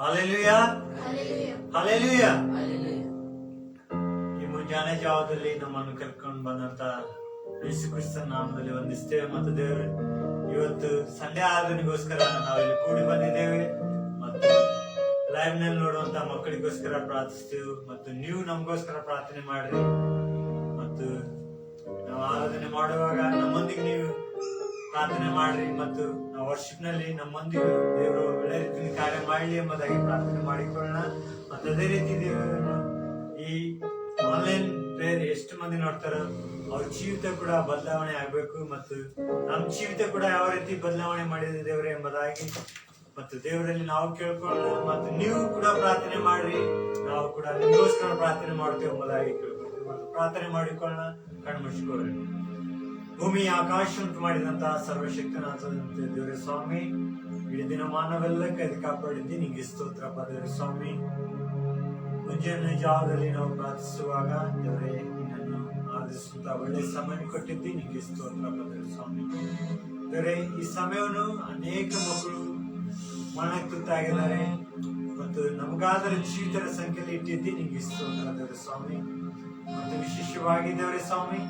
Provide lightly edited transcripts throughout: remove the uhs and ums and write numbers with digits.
Hallelujah, hallelujah. ಈ ಮುಂಜಾನೆ ಜಾವದಲ್ಲಿ ನಮ್ಮನ್ನು ಕರ್ಕೊಂಡು ಬಂದಂತ ಯೇಸು ಕ್ರಿಸ್ತನ ನಾಮದಲ್ಲಿ ವಂದಿಸ್ತೇವೆ. ಮತ್ತು ದೇವರು ಇವತ್ತು ಸಂಡೆ ಆರಾಧನೆಗೋಸ್ಕರ ನಾವಿಲ್ಲಿ ಕೂಡಿ ಬಂದಿದ್ದೇವೆ. ಮತ್ತು ಲೈವ್ ನಲ್ಲಿ ನೋಡುವಂತ ಮಕ್ಕಳಿಗೋಸ್ಕರ ಪ್ರಾರ್ಥಿಸ್ತೇವೆ. ಮತ್ತು ನೀವು ನಮಗೋಸ್ಕರ ಪ್ರಾರ್ಥನೆ ಮಾಡ್ರಿ. ಮತ್ತು ನಾವು ಆರಾಧನೆ ಮಾಡುವಾಗ ನಮ್ಮೊಂದಿಗೆ ನೀವು ಪ್ರಾರ್ಥನೆ ಮಾಡ್ರಿ. ಮತ್ತು ನಾವು ವರ್ಷಿಪ್ ನಲ್ಲಿ ನಮ್ಮೊಂದಿಗೆ ದೇವರು ಒಳ್ಳೆ ರೀತಿಯಲ್ಲಿ ಕಾರ್ಯ ಮಾಡಲಿ ಎಂಬುದಾಗಿ ಪ್ರಾರ್ಥನೆ ಮಾಡಿಕೊಳ್ಳೋಣ. ಮತ್ತು ಅದೇ ರೀತಿ ದೇವರು ಈ ಆನ್ಲೈನ್ ಪ್ರೇಯರ್ ಎಷ್ಟು ಮಂದಿ ನೋಡ್ತಾರೋ ಅವ್ರ ಜೀವಿತ ಕೂಡ ಬದಲಾವಣೆ ಆಗ್ಬೇಕು. ಮತ್ತು ನಮ್ಮ ಜೀವಿತ ಕೂಡ ಯಾವ ರೀತಿ ಬದಲಾವಣೆ ಮಾಡಿದೆ ದೇವರೇ ಎಂಬುದಾಗಿ ಮತ್ತು ದೇವರಲ್ಲಿ ನಾವು ಕೇಳ್ಕೊಳ್ಳೋಣ. ಮತ್ತು ನೀವು ಕೂಡ ಪ್ರಾರ್ಥನೆ ಮಾಡ್ರಿ, ನಾವು ಕೂಡ ನಿಮಗೋಸ್ಕರ ಪ್ರಾರ್ಥನೆ ಮಾಡ್ತೇವೆ ಎಂಬುದಾಗಿ ಕೇಳ್ಕೊಳ್ತೇವೆ. ಮತ್ತು ಪ್ರಾರ್ಥನೆ ಮಾಡಿಕೊಳ್ಳೋಣ. ಕಣ್ಮುಚ್ಚಿಕೊಳ್ಳಿ. ಭೂಮಿ ಆಕಾಶ ಉಂಟು ಮಾಡಿದಂತಹ ಸರ್ವಶಕ್ತನಾದಂತೆ ದೇವರೇ ಸ್ವಾಮಿ, ಇಡೀ ದಿನ ಮಾನವೆಲ್ಲ ಕೈದು ಕಾಪಾಡಿದ್ದಿ ನಿಂಗೆ ಸ್ತೋತ್ರ ದೇವರೇ ಸ್ವಾಮಿ. ಮುಂಜಾನೆ ಜಾವದಲ್ಲಿ ನಾವು ಪ್ರಾರ್ಥಿಸುವಾಗ ದೇವರೇ ನಿನ್ನನ್ನು ಆರಾಧಿಸುತ್ತ ಒಳ್ಳೆ ಸಮಯ ಕೊಟ್ಟಿದ್ದಿ ನಿಂಗೆ ಸ್ತೋತ್ರ ದೇವರೇ ಸ್ವಾಮಿ. ದೇವರೇ ಈ ಸಮಯವನ್ನು ಅನೇಕ ಮಕ್ಕಳು ಮರಣಕ್ಕೆ ತುತ್ತಾಗಿದ್ದಾರೆ. ಮತ್ತು ನಮಗಾದರೆ ಜೀವಿತರ ಸಂಖ್ಯೆಯಲ್ಲಿ ಇಟ್ಟಿದ್ದಿ ನಿಂಗೆ ಸ್ತೋತ್ರ ದೇವರೇ ಸ್ವಾಮಿ. ಮತ್ತು ವಿಶೇಷವಾಗಿ ದೇವರೇ ಸ್ವಾಮಿ,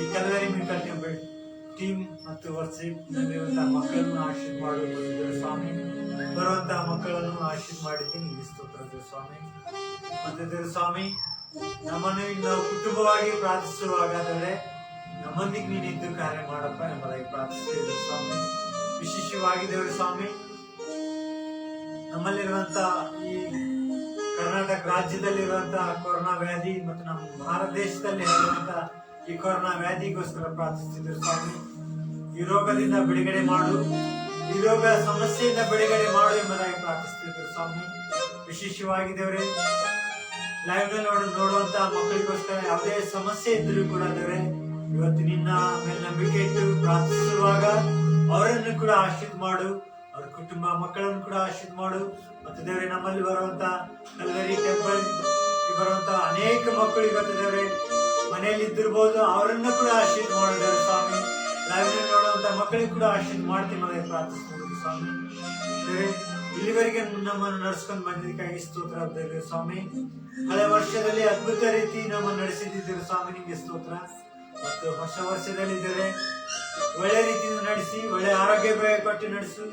ಈ ಕಲವರಿ ಮೆಡಿಕಲ್ ಟೀಮ್ ಮತ್ತು ವರ್ಸಿಪ್ ನಲ್ಲಿರುವಂತಹ ಮಕ್ಕಳನ್ನು ಆಶೀರ್ವಾದ ಮಾಡುವ ಸ್ವಾಮಿ. ಬರುವಂತಹ ಮಕ್ಕಳನ್ನು ಆಶೀರ್ವಾದ ಮಾಡಿದ್ದೀನಿ ನಿಮಗೆ ಸ್ತೋತ್ರ ದೇವ ಸ್ವಾಮಿ. ಮತ್ತೆ ದೇವ ಸ್ವಾಮಿ, ನಮ್ಮನ್ನು ನಾವು ಕುಟುಂಬವಾಗಿ ಪ್ರಾರ್ಥಿಸುವಾಗ ನಮ್ಮೊಂದಿಗೆ ನೀನಿದ್ದು ಕಾರ್ಯ ಮಾಡಪ್ಪ ಎಂಬುದಾಗಿ ಪ್ರಾರ್ಥಿಸುತ್ತೇವೆ ಸ್ವಾಮಿ. ವಿಶೇಷವಾಗಿ ದೇವರ ಸ್ವಾಮಿ, ನಮ್ಮಲ್ಲಿರುವಂತಹ ಈ ಕರ್ನಾಟಕ ರಾಜ್ಯದಲ್ಲಿರುವಂತಹ ಕೊರೋನಾ ವ್ಯಾಧಿ ಮತ್ತು ನಮ್ಮ ಭಾರತ ದೇಶದಲ್ಲಿ ಇರುವಂತಹ ಈ ಕೊರೋನಾ ವ್ಯಾಧಿಗೋಸ್ಕರ ಪ್ರಾರ್ಥಿಸುತ್ತಿದ್ದರು ಸ್ವಾಮಿ. ಈ ರೋಗದಿಂದ ಬಿಡುಗಡೆ ಮಾಡು, ಈ ರೋಗ ಸಮಸ್ಯೆಯಿಂದ ಬಿಡುಗಡೆ ಮಾಡು ಎಂಬುದಾಗಿ ಪ್ರಾರ್ಥಿಸುತ್ತಿದ್ದರು ಸ್ವಾಮಿ. ವಿಶೇಷವಾಗಿ ದೇವರೇ, ಲೈವ್ ನಲ್ಲಿ ನೋಡುವಂತಹ ಮಕ್ಕಳಿಗೋಸ್ಕರ ಯಾವುದೇ ಸಮಸ್ಯೆ ಇದ್ರೂ ಕೂಡ ದೇವರೇ, ಇವತ್ತು ನಿನ್ನ ಮೇಲೆ ನಂಬಿಕೆ ಇಟ್ಟು ಪ್ರಾರ್ಥಿಸುವಾಗ ಅವರನ್ನು ಕೂಡ ಆಶೀರ್ವಾದ ಮಾಡು, ಅವ್ರ ಕುಟುಂಬ ಮಕ್ಕಳನ್ನು ಕೂಡ ಆಶೀರ್ವಾದ ಮಾಡು. ಮತ್ತು ದೇವರೇ, ನಮ್ಮಲ್ಲಿ ಬರುವಂತಹ ಕಲ್ವರಿ ಟೆಂಪಲ್ ಬರುವಂತಹ ಅನೇಕ ಮಕ್ಕಳು ಇವತ್ತು ದೇವರೇ ಮನೆಯಲ್ಲಿ ಇದ್ದಿರ್ಬೋದು, ಅವರನ್ನು ಕೂಡ ಆಶೀರ್ವಾದ ಮಾಡಿದ್ದಾರೆ ಸ್ವಾಮಿ. ಲೈವ್ ನೋಡುವಂತ ಮಕ್ಕಳಿಗೆ ಕೂಡ ಆಶೀರ್ವಾದ ಮಾಡ್ತೀವಿ ಮನೆ ಪ್ರಾರ್ಥಿಸ್ಬೋದು ಸ್ವಾಮಿ. ಇಲ್ಲಿವರೆಗೆ ನಮ್ಮನ್ನು ನಡೆಸ್ಕೊಂಡು ಬಂದಿದ್ದಕ್ಕಾಗಿ ಸ್ತೋತ್ರ ದೇವರೇ ಸ್ವಾಮಿ. ಹಳೆ ವರ್ಷದಲ್ಲಿ ಅದ್ಭುತ ರೀತಿ ನಮ್ಮನ್ನು ನಡೆಸಿದ್ದೀರಿ ಸ್ವಾಮಿ, ನಿಮಗೆ ಸ್ತೋತ್ರ. ಮತ್ತು ಹೊಸ ವರ್ಷದಲ್ಲಿ ಇದ್ದರೆ ಒಳ್ಳೆ ರೀತಿಯಿಂದ ನಡೆಸಿ, ಒಳ್ಳೆ ಆರೋಗ್ಯ ಕೊಟ್ಟು ನಡೆಸು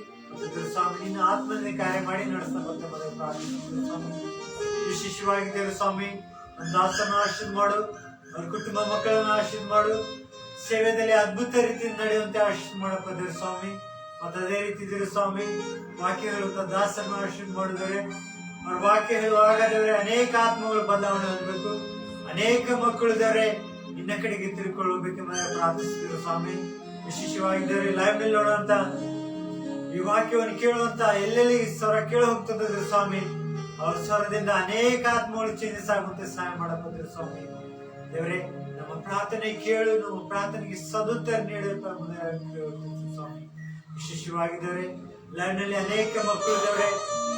ಸ್ವಾಮಿ. ನಿನ್ನ ಆತ್ಮದಲ್ಲಿ ಕಾರ್ಯ ಮಾಡಿ ನಡೆಸ್ತಾ ಬರ್ತೇವೆ ಮನೆ ಪ್ರಾರ್ಥಿಸ್ಬೋದು ಸ್ವಾಮಿ. ವಿಶೇಷವಾಗಿ ದೇವರ ಸ್ವಾಮಿ, ನಮ್ಮ ದಾಸನ ಆಶೀರ್ವಾದ ಮಾಡು, ಅವ್ರ ಕುಟುಂಬ ಮಕ್ಕಳನ್ನು ಆಶೀರ್ವಾದ ಮಾಡು. ಸೇವೆಯಲ್ಲಿ ಅದ್ಭುತ ರೀತಿಯಿಂದ ನಡೆಯುವಂತೆ ಆಶೀರ್ವಾದ ಮಾಡಪ್ಪ ದೇವ್ರ ಸ್ವಾಮಿ. ಮತ್ತು ಅದೇ ರೀತಿ ದೇವ್ರ ಸ್ವಾಮಿ, ವಾಕ್ಯ ಹೇಳುವಂತ ದಾಸನ ಆಶೀರ್ವಾದ ಮಾಡಿದರೆ ಅವ್ರ ವಾಕ್ಯ ಹೇಳುವಾಗ ದೇವರೇ ಅನೇಕ ಆತ್ಮಗಳು ಬದಲಾವಣೆ ಹೊಂದಬೇಕು, ಅನೇಕ ಮಕ್ಕಳು ದೇವರೇ ನಿನ್ನ ಕಡೆಗೆ ತಿರುಗಿಕೊಳ್ಳಬೇಕೆಂಬ ಪ್ರಾರ್ಥಿಸುತ್ತಿರುವ ಸ್ವಾಮಿ. ವಿಶೇಷವಾಗಿ ದೇವರೇ, ಲೈವ್ ನಲ್ಲಿ ನೋಡುವಂತ ಈ ವಾಕ್ಯವನ್ನು ಕೇಳುವಂತ ಎಲ್ಲೆಲ್ಲಿ ಸ್ವರ ಕೇಳ ಹೋಗ್ತದೆ ಸ್ವಾಮಿ, ಅವ್ರ ಸ್ವರದಿಂದ ಅನೇಕ ಆತ್ಮಗಳು ಚೇಂಜಸ್ ಆಗುವಂತೆ ಸಹಾಯ ಮಾಡಬಹುದು ಸ್ವಾಮಿ. ದೇವರೇ, ನಮ್ಮ ಪ್ರಾರ್ಥನೆ ಕೇಳು, ನಮ್ಮ ಪ್ರಾರ್ಥನೆಗೆ ಸದುತ್ತರ ನೀಡಬೇಕು ಸ್ವಾಮಿ. ವಿಶೇಷವಾಗಿದ್ದಾರೆ ಲೈವ್ ನಲ್ಲಿ ಅನೇಕ ಮಕ್ಕಳು ದೇವರೇ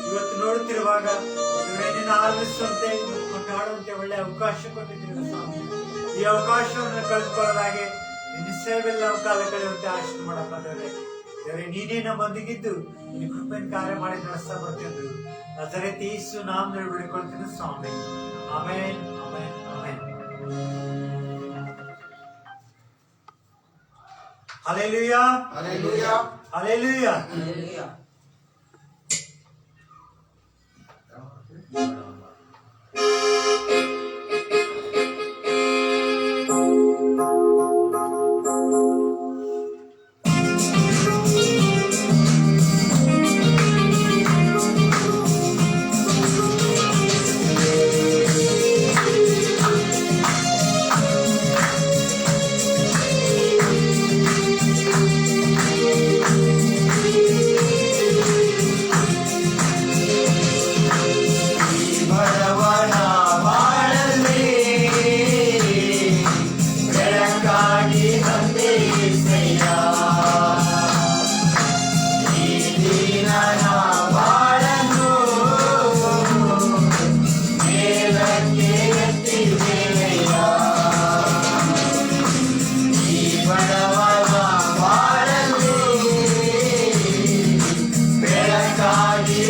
ಇವತ್ತು ನೋಡುತ್ತಿರುವಾಗ ದೇವರೇ ನಿನ್ನ ಆರಾಧಿಸುವಂತೆ ಕೊಂಡಾಡುವಂತೆ ಒಳ್ಳೆ ಅವಕಾಶ ಕೊಟ್ಟಿದ್ದೀವಿ ಸ್ವಾಮಿ. ಈ ಅವಕಾಶವನ್ನು ಕಳೆದುಕೊಳ್ಳದಾಗೆ ನಿನ್ನ ಸೇವೆಲ್ಲ ಕಾಲ ಕಳೆಯುವಂತೆ ಆಶೀರ್ವಾದ ಮಾಡಪ್ಪ ದೇವರೇ. ದೇವರೇ, ನೀನೇ ನಮ್ಮೊಂದಿಗಿದ್ದು ನಿನ್ನ ಕೃಪೆಯನ್ನು ಕಾರ್ಯ ಮಾಡಿ ನಡೆಸ್ತಾ ಬರ್ತಿದ್ದು ನಜರೇತ್ ಯೇಸು ನಾಮದಲ್ಲಿ ಬೇಡಿಕೊಳ್ತೀನಿ ಸ್ವಾಮಿ. Amen, amen, amen. Hallelujah, hallelujah, hallelujah. Hallelujah. ಬೆಳಕಾಗಿ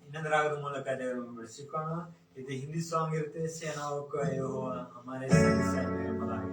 ಇನ್ನೊಂದು ರಾಗದ ಮೂಲಕ ದೇವರನ್ನು ಬೆಳೆಸಿಕೊಳ್ಳೋಣ. ಇದು ಹಿಂದಿ ಸಾಂಗ್ ಇರುತ್ತೆ, ಸೇನಾओं का यहोवा हमारे संग सैन्य बनाए.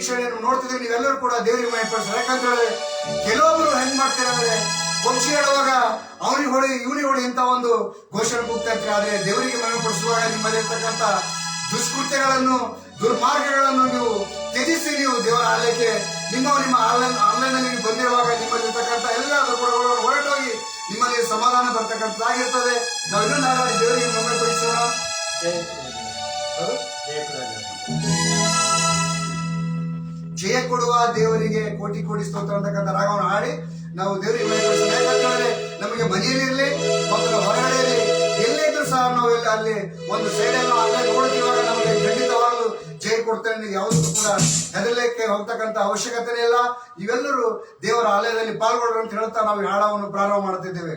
ವೀಕ್ಷಣೆಯನ್ನು ನೋಡ್ತಿದ್ರೆ ನೀವೆಲ್ಲರೂ ಕೂಡ ದೇವರಿಗೆ ಮಹಿಮೆಪಡಿಸ್ತಾರೆ. ಯಾಕಂತೇಳಿದ್ರೆ ಕೆಲವೊಬ್ರು ಹೆಂಗ್ ಮಾಡ್ತಾರೆ ಅಂದ್ರೆ ವಂಶಿ ಹೇಳುವಾಗ ಅವನಿಗೆ ಹೊಡಿ ಇವನಿಗೆ ಹೊಡಿ ಇಂತ ಒಂದು ಘೋಷಣೆ ಕೂಗ್ತಾ ಇರ್ತೀರಿ. ಆದ್ರೆ ದೇವರಿಗೆ ಮಹಿಮೆಪಡಿಸುವಾಗ ನಿಮ್ಮಲ್ಲಿರ್ತಕ್ಕಂಥ ದುಷ್ಕೃತ್ಯಗಳನ್ನು ದುರ್ಮಾರ್ಗಗಳನ್ನು ನೀವು ತ್ಯಜಿಸಿ ನೀವು ದೇವರ ಆಲಯಕ್ಕೆ ನಿಮ್ಮ ಆನ್ಲೈನ್ ನಲ್ಲಿ ಬಂದಿರುವಾಗ ನಿಮ್ಮಲ್ಲಿರ್ತಕ್ಕಂಥ ಎಲ್ಲ ದುರ್ಗುಣಗಳನ್ನು ಹೊರಟೋಗಿ ನಿಮ್ಮಲ್ಲಿ ಸಮಾಧಾನ ಬರ್ತಕ್ಕಂಥದ್ದಾಗಿರ್ತದೆ. ನಾವು ಇನ್ನೊಂದು ಹಾಗಾಗಿ ದೇವರಿಗೆ ಮಹಿಮೆಪಡಿಸೋಣ. ಜಯ ಕೊಡುವ ದೇವರಿಗೆ ಕೋಟಿ ಕೋಟಿ ಸ್ತೋತ್ರ ಅಂತಕ್ಕಂಥ ರಾಗವನ್ನು ಹಾಡಿ ನಾವು ದೇವರಿಗೆ ಮಹಿಮೆಪಡಿಸೋಣ. ಯಾಕಂತಂದ್ರೆ ನಮಗೆ ಮನೆಯಲ್ಲಿರಲಿ ಮತ್ತು ಹೊರಗಡೆ ಇರಲಿ ಎಲ್ಲೇ ಇದ್ರೂ ಸಹ ನಾವು ಅಲ್ಲಿ ಒಂದು ಸೈಡನ್ನು ಅಲ್ಲೇ ನೋಡುತ್ತಿರುವಾಗ ನಮಗೆ ಖಂಡಿತವಾಗಲೂ ಜಯ ಕೊಡ್ತೇನೆ. ಯಾವುದಕ್ಕೂ ಕೂಡ ಹೆದರಲಿಕ್ಕೆ ಹೋಗ್ತಕ್ಕಂಥ ಅವಶ್ಯಕತೆ ಇಲ್ಲ. ನೀವೆಲ್ಲರೂ ದೇವರ ಆಲಯದಲ್ಲಿ ಪಾಲ್ಗೊಳ್ಳಿ ಅಂತ ಹೇಳ್ತಾ ನಾವು ಈ ಹಾಡವನ್ನು ಪ್ರಾರಂಭ ಮಾಡುತ್ತಿದ್ದೇವೆ.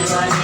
Shiva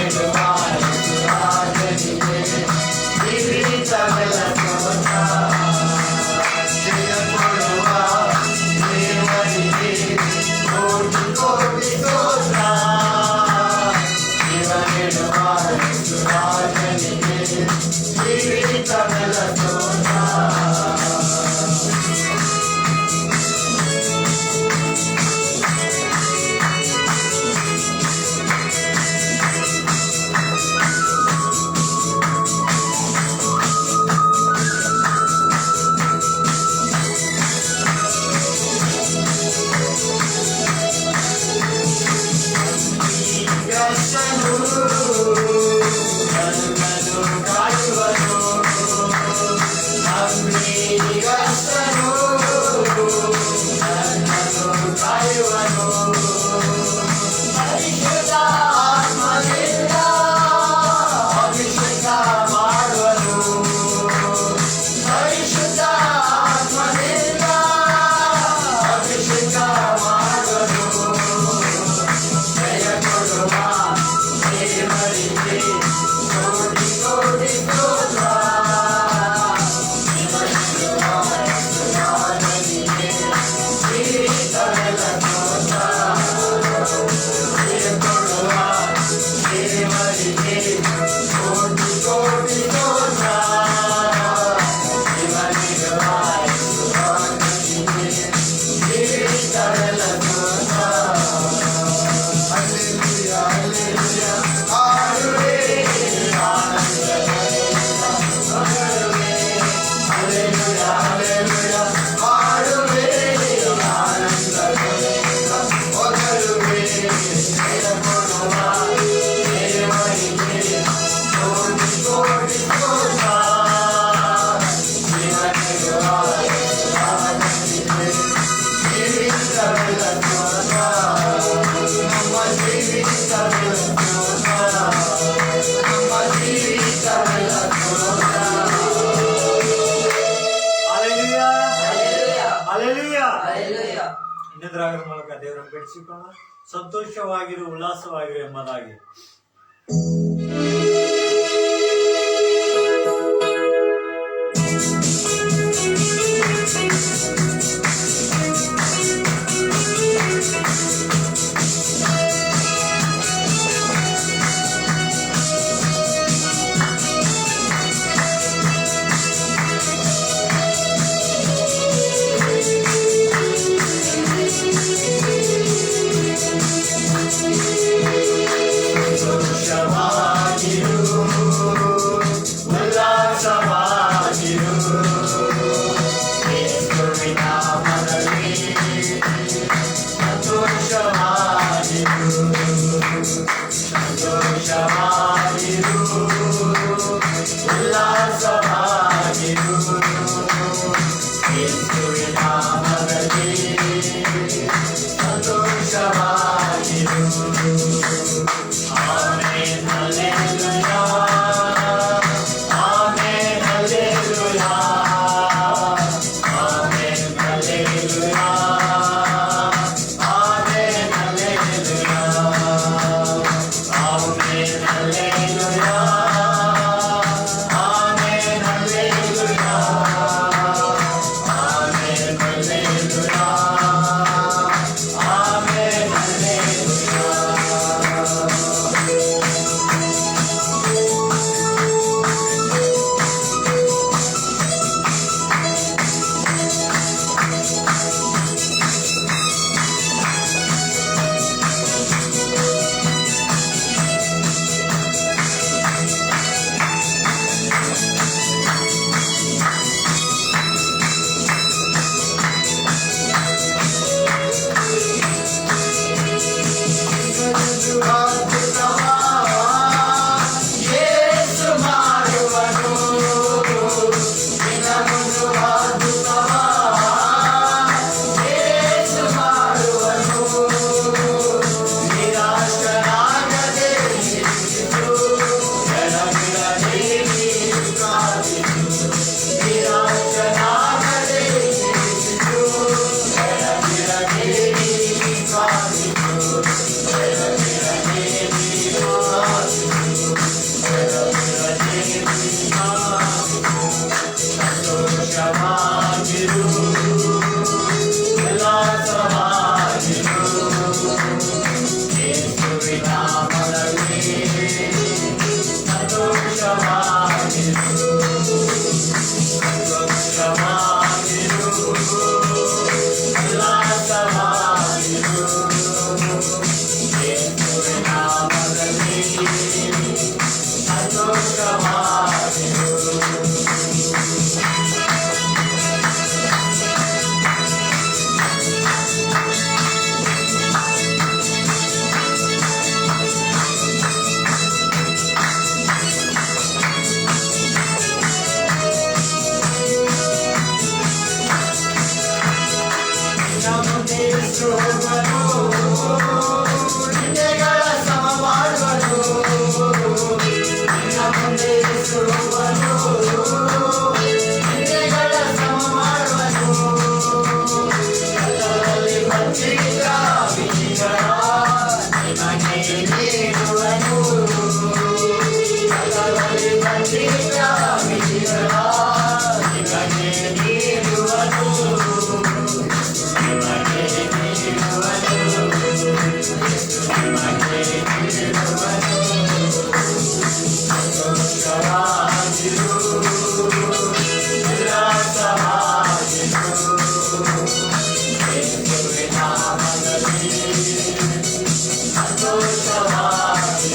ಇನ್ನೊಂದರ ಮೂಲಕ ದೇವರನ್ನು ಬೆಳೆಸಿಕೊಳ್ಳೋಣ. ಸಂತೋಷವಾಗಿರು, ಉಲ್ಲಾಸವಾಗಿರು ಎಂಬುದಾಗಿ. Shama ಸಂತೋಷವಾಗಿ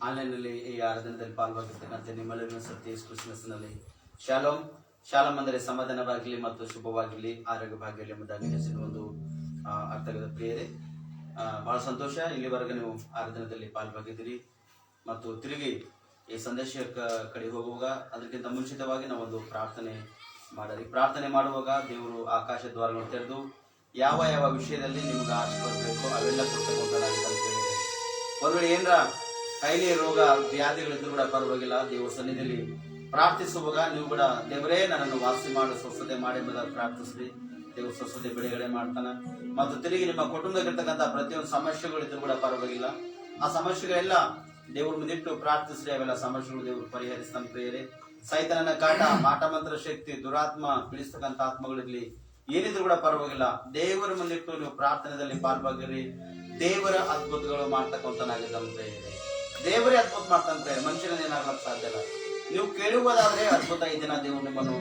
ಆನ್ಲೈನ್ನಲ್ಲಿ ಈ ಆರಾಧನೆಯಲ್ಲಿ ಪಾಲ್ಗೊಂಡಿರ್ತಕ್ಕಂಥ ನಿಮ್ಮೆಲ್ಲರಿಗೂ ಸತ್ಯ ಯೇಸು ಕ್ರಿಸ್ತನಲ್ಲಿ ಶಾಲೋಮ್. ಶಾಲೋಮ್ ಅಂದರೆ ಸಮಾಧಾನವಾಗಲಿ ಮತ್ತು ಶುಭವಾಗಿರಲಿ, ಆರೋಗ್ಯವಾಗಿರಲಿ ಎಂಬುದಾಗಿ ಹೆಸರಿನ ಒಂದು ಅರ್ಥಗದ ಪ್ರಿಯರೇ, ಬಹಳ ಸಂತೋಷ. ಇಲ್ಲಿವರೆಗೆ ನೀವು ಆರಾಧನೆಯಲ್ಲಿ ಪಾಲ್ಗೊಂಡಿದ್ದೀರಿ ಮತ್ತು ತಿರುಗಿ ಈ ಸಂದೇಶ ಕಡೆ ಹೋಗುವಾಗ ಅದಕ್ಕಿಂತ ಮುಂಚಿತವಾಗಿ ನಾವೊಂದು ಪ್ರಾರ್ಥನೆ ಪ್ರಾರ್ಥನೆ ಮಾಡುವಾಗ ದೇವರು ಆಕಾಶ ದ್ವಾರಗಳನ್ನು ತೆರೆದು ಯಾವ ಯಾವ ವಿಷಯದಲ್ಲಿ ನಿಮ್ಗೆ ಆಶೀರ್ವಾದ ಬೇಕೋ ಅವೆಲ್ಲ ಕೊಡ್ತಕ್ಕಂಥ ಒಂದು ವೇಳೆ ಏನರ ಕಾಯಿಲೆ ರೋಗ ವ್ಯಾಧಿಗಳಿದ್ರು ಕೂಡ ಪರವಾಗಿಲ್ಲ, ದೇವರ ಸನ್ನಿಧಿಯಲ್ಲಿ ಪ್ರಾರ್ಥಿಸುವಾಗ ನೀವು ಕೂಡ ದೇವರೇ ನನ್ನನ್ನು ವಾಸಿ ಮಾಡು, ಸ್ವಸ್ಥತೆ ಮಾಡಿ ಎಂಬುದಾಗಿ ಪ್ರಾರ್ಥಿಸ್ರಿ. ದೇವರು ಸ್ವಸ್ಥತೆ ಬಿಡುಗಡೆ ಮಾಡ್ತಾನ. ಮತ್ತು ತಿರುಗಿ ನಿಮ್ಮ ಕುಟುಂಬದಲ್ಲಿರ್ತಕ್ಕಂಥ ಪ್ರತಿಯೊಂದು ಸಮಸ್ಯೆಗಳಿದ್ರು ಕೂಡ ಪರವಾಗಿಲ್ಲ, ಆ ಸಮಸ್ಯೆಗಳೆಲ್ಲ ದೇವ್ರ ಮುಂದಿಟ್ಟು ಪ್ರಾರ್ಥಿಸ್ರಿ. ಅವೆಲ್ಲ ಸಮಸ್ಯೆಗಳು ದೇವರು ಪರಿಹರಿಸ್ತಾನೆ. ಪ್ರಿಯರೇ, ಸೈತನನ ಕಾಟ, ಮಾಟ ಮಂತ್ರ ಶಕ್ತಿ, ದುರಾತ್ಮ ಪೀಡಿಸ್ತಕ್ಕಂಥ ಆತ್ಮಗಳಿರ್ಲಿ, ಏನಿದ್ರು ಕೂಡ ಪರವಾಗಿಲ್ಲ, ದೇವರ ಮುಂದಿಟ್ಟು ನೀವು ಪ್ರಾರ್ಥನೆಯಲ್ಲಿ ಪಾಲ್ಭಾಗಿರಿ. ದೇವರ ಅದ್ಭುತಗಳು ಮಾಡ್ತಕ್ಕಂಥನಾಗಿದ್ದಂತೆ ದೇವರೇ ಅದ್ಭುತ ಮಾಡ್ತಾನೆ. ಮನುಷ್ಯನ ಏನಾಗ್ಲಕ್ಕೆ ಸಾಧ್ಯ ಇಲ್ಲ. ನೀವು ಕೇಳುವುದಾದ್ರೆ ಅದ್ಭುತ ಈ ದಿನ ದೇವರು ನಿಮ್ಮನ್ನು